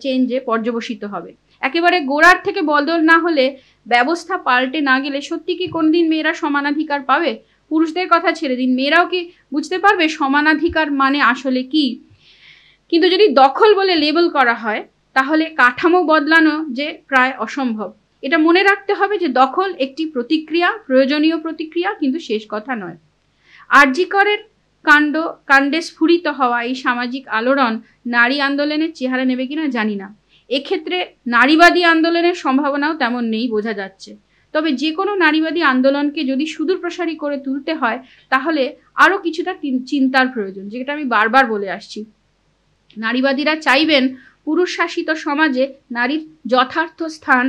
চেঞ্জে পর্যবসিত হবে। একেবারে গোড়ার থেকে বদল না হলে, ব্যবস্থা পাল্টে না গেলে সত্যি কি কোনদিন মেয়েরা সমানাধিকার পাবে? পুরুষদের কথা ছেড়ে দিন, মেয়েরাও কি বুঝতে পারবে সমানাধিকার মানে আসলে কি? কিন্তু যদি দখল বলে লেবেল করা হয় তাহলে কাঠামো বদলানো যে প্রায় অসম্ভব। এটা মনে রাখতে হবে যে দখল একটি প্রতিক্রিয়া, প্রয়োজনীয় প্রতিক্রিয়া, কিন্তু শেষ কথা নয়। আরজি করের কাণ্ডে স্ফুরিত হওয়া এই সামাজিক আলোড়ন নারী আন্দোলনের চেহারা নেবে কিনা জানি না। এক্ষেত্রে নারীবাদী আন্দোলনের সম্ভাবনাও তেমন নেই বোঝা যাচ্ছে। তবে যে কোনো নারীবাদী আন্দোলনকে যদি সুদূর প্রসারী করে তুলতে হয় তাহলে আরও কিছুটা চিন্তার প্রয়োজন, যেটা আমি বারবার বলে আসছি। নারীবাদীরা চাইবেন পুরুষ শাসিত সমাজে নারীর যথার্থ স্থান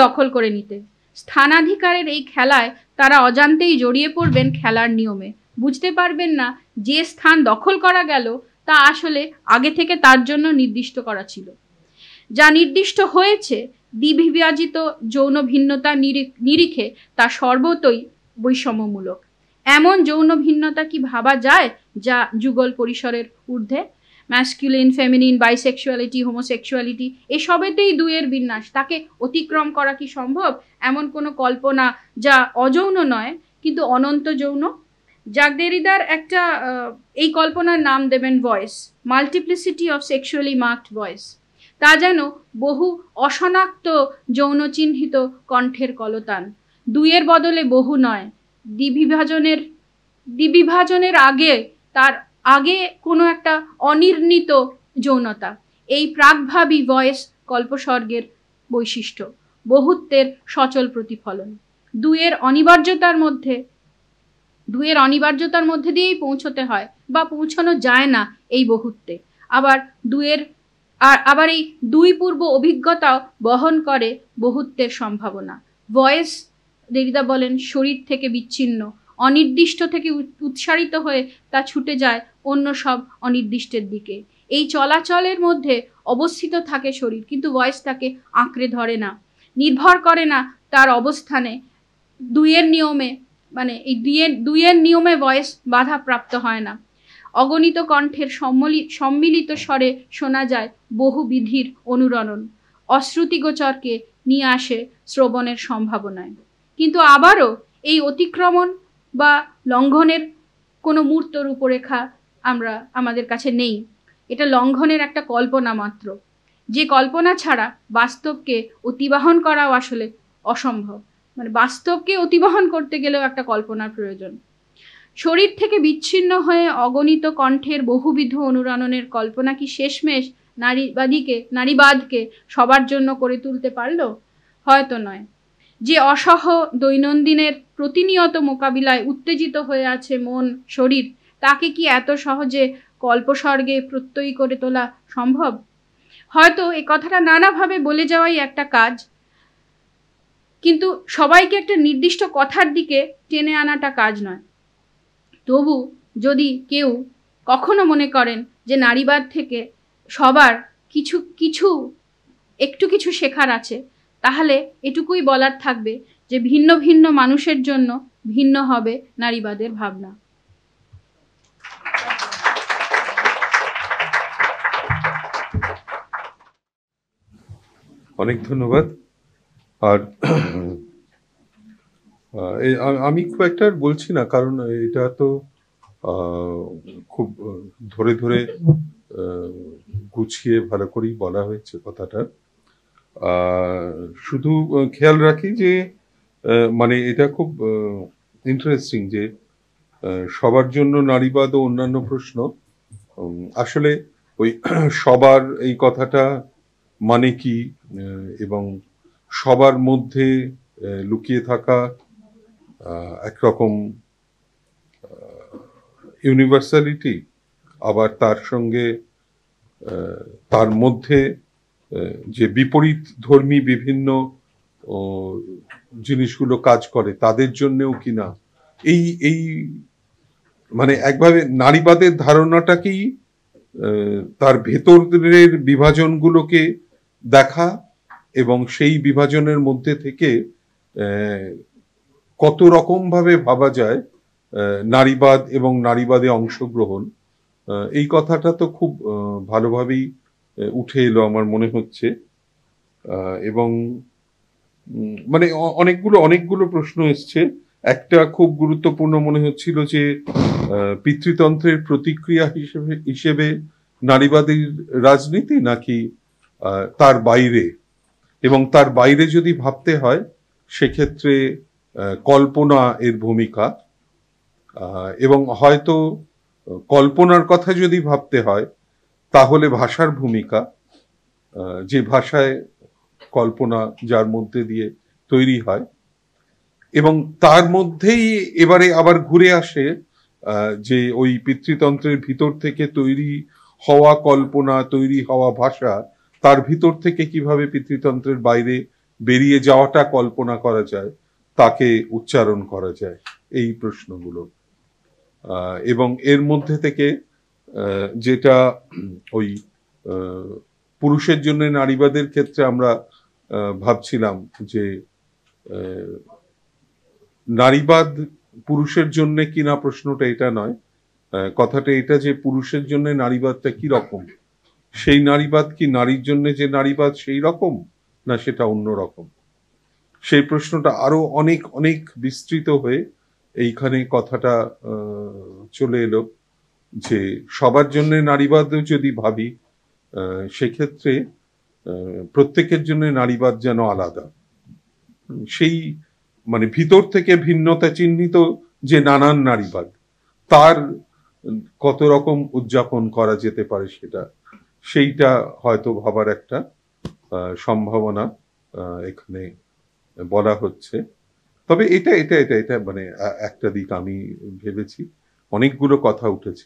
দখল করে নিতে। স্থানাধিকারের এই খেলায় তারা অজান্তেই জড়িয়ে পড়বেন খেলার নিয়মে। বুঝতে পারবেন না যে স্থান দখল করা গেল তা আসলে আগে থেকে তার জন্য নির্দিষ্ট করা ছিল। যা নির্দিষ্ট হয়েছে দ্বিবিভাজিত যৌন ভিন্নতা নিরিখে তা সর্বতই বৈষম্যমূলক। এমন যৌন ভিন্নতা কি ভাবা যায় যা যুগল পরিসরের ঊর্ধ্বে? ম্যাসকুলিন, ফেমিনিন, বাইসেক্সুয়ালিটি, হোমোসেক্সুয়ালিটি এসবেতেই দুইয়ের বিন্যাস, তাকে অতিক্রম করা কি সম্ভব? এমন কোনো কল্পনা যা অযৌন নয় কিন্তু অনন্ত যৌন? জাক দেরিদার একটা এই কল্পনার নাম দেবেন voice, multiplicity of sexually marked voice. তা যেন বহু অশনাক্ত যৌন চিহ্নিত কণ্ঠের কলতান। দুইয়ের বদলে বহু নয়, দ্বিবিভাজনের আগে, তার আগে কোনো একটা অনির্ণিত যৌনতা। এই প্রাগভাবী ভয়েস কল্পস্বর্গের বৈশিষ্ট্য, বহুত্বের সচল প্রতিফলন। দুইয়ের অনিবার্যতার মধ্যে দিয়েই পৌঁছতে হয় বা পৌঁছানো যায় না এই বহুত্বে। আবার এই দুই পূর্ব অভিজ্ঞতাও বহন করে বহুত্বের সম্ভাবনা। ভয়েস, দেরিদা বলেন, শরীর থেকে বিচ্ছিন্ন, অনির্দিষ্ট থেকে উৎসারিত হয়ে তা ছুটে যায় অন্য সব অনির্দিষ্টের দিকে। এই চলাচলের মধ্যে অবস্থিত থাকে শরীর, কিন্তু ভয়েস তাকে আঁকড়ে ধরে না, নির্ভর করে না তার অবস্থানে। দুইয়ের নিয়মে ভয়েস বাধাপ্রাপ্ত হয় না। অগণিত কণ্ঠের সম্মিলিত স্বরে শোনা যায় বহু বিধির অনুরণন, অশ্রুতিগোচরকে নিয়ে আসে শ্রবণের সম্ভাবনায়। কিন্তু আবারও এই অতিক্রমণ বা লঙ্ঘনের কোনো মূর্ত রূপরেখা আমাদের কাছে নেই। এটা লঙ্ঘনের একটা কল্পনা মাত্র, যে কল্পনা ছাড়া বাস্তবকে অতিবাহন করাও আসলে অসম্ভব। বাস্তবকে অতিবাহন করতে গেলেও একটা কল্পনার প্রয়োজন। শরীর থেকে বিচ্ছিন্ন হয়ে অগণিত কণ্ঠের বহুবিধ অনুরণনের কল্পনা কি শেষমেশ নারীবাদকে সবার জন্য করে তুলতে পারল? হয়তো নয়। যে অসহ দৈনন্দিনের প্রতিনিয়ত মোকাবিলায় উত্তেজিত হয়ে আছে মন শরীর, তাকে কি এত সহজে কল্পস্বর্গে প্রত্যয়ী করে তোলা সম্ভব? হয়তো এ কথাটা নানাভাবে বলে যাওয়াই একটা কাজ, কিন্তু সবাইকে একটা নির্দিষ্ট কথার দিকে টেনে আনাটা কাজ নয়। তবু যদি কেউ কখনো মনে করেন যে নারীবাদ থেকে সবার একটু কিছু শেখার আছে, তাহলে এটুকুই বলার থাকবে যে ভিন্ন ভিন্ন মানুষের জন্য ভিন্ন হবে নারীবাদের ভাবনা। অনেক ধন্যবাদ। আর আমি খুব একটা বলছি না, কারণ এটা তো খুব ধরে ধরে গুছিয়ে ভালো করেই বলা হয়েছে কথাটা। শুধু খেয়াল রাখি যে এটা খুব ইন্টারেস্টিং যে সবার জন্য নারীবাদ ও অন্যান্য প্রশ্ন, আসলে ওই সবার এই কথাটা মানে কি, এবং সবার মধ্যে লুকিয়ে থাকা একরকম ইউনিভার্সালিটি, আবার তার সঙ্গে তার মধ্যে যে বিপরীত ধর্মী বিভিন্ন জিনিসগুলো কাজ করে তাদের জন্যও কিনা, এই একভাবে নারীবাদের ধারণাটাকেই তার ভেতরের বিভাজনগুলোকে দেখা এবং সেই বিভাজনের মধ্যে থেকে কত রকম ভাবে ভাবা যায় নারীবাদ এবং নারীবাদে অংশগ্রহণ, এই কথাটা তো খুব ভালোভাবেই উঠে এলো আমার মনে হচ্ছে। এবং অনেকগুলো প্রশ্ন এসছে। একটা খুব গুরুত্বপূর্ণ মনে হচ্ছিল যে পিতৃতন্ত্রের প্রতিক্রিয়া হিসেবে নারীবাদী রাজনীতি নাকি তার বাইরে, এবং তার বাইরে যদি ভাবতে হয় সেক্ষেত্রে কল্পনা এর ভূমিকা, এবং হয়তো কল্পনার কথা যদি ভাবতে হয় তাহলে ভাষার ভূমিকা, যে ভাষায় কল্পনা যার মধ্যে দিয়ে তৈরি হয় এবং তার মধ্যেই এবারে আবার ঘুরে আসে যে ওই পিতৃতন্ত্রের ভিতর থেকে তৈরি হওয়া কল্পনা, তৈরি হওয়া ভাষা, তার ভিতর থেকে কিভাবে পিতৃতন্ত্রের বাইরে বেরিয়ে যাওয়াটা কল্পনা করা যায়, তাকে উচ্চারণ করা যায়, এই প্রশ্নগুলো। এবং এর মধ্যে থেকে যেটা ওই পুরুষের জন্য নারীবাদের ক্ষেত্রে আমরা ভাবছিলাম যে নারীবাদ পুরুষের জন্য কিনা, প্রশ্নটা এটা নয়, কথাটা এটা যে পুরুষের জন্য নারীবাদটা কি রকম, সেই নারীবাদ কি নারীর জন্য যে নারীবাদ সেই রকম, না সেটা অন্য রকম। সেই প্রশ্নটা আরো অনেক অনেক বিস্তৃত হয়ে এইখানে কথাটা চলে এলো যে সবার জন্য নারীবাদ যদি ভাবি, সেক্ষেত্রে প্রত্যেকের জন্য নারীবাদ যেন আলাদা। সেই মানে ভিতর থেকে ভিন্নতা চিহ্নিত যে নানান নারীবাদ, তার কত রকম উদযাপন করা যেতে পারে, সেইটা হয়তো ভাবার একটা সম্ভাবনা এখানে বলা হচ্ছে। তবে এটা এটা এটা এটা মানে একটা দিক আমি ভেবেছি, অনেকগুলো কথা উঠেছে।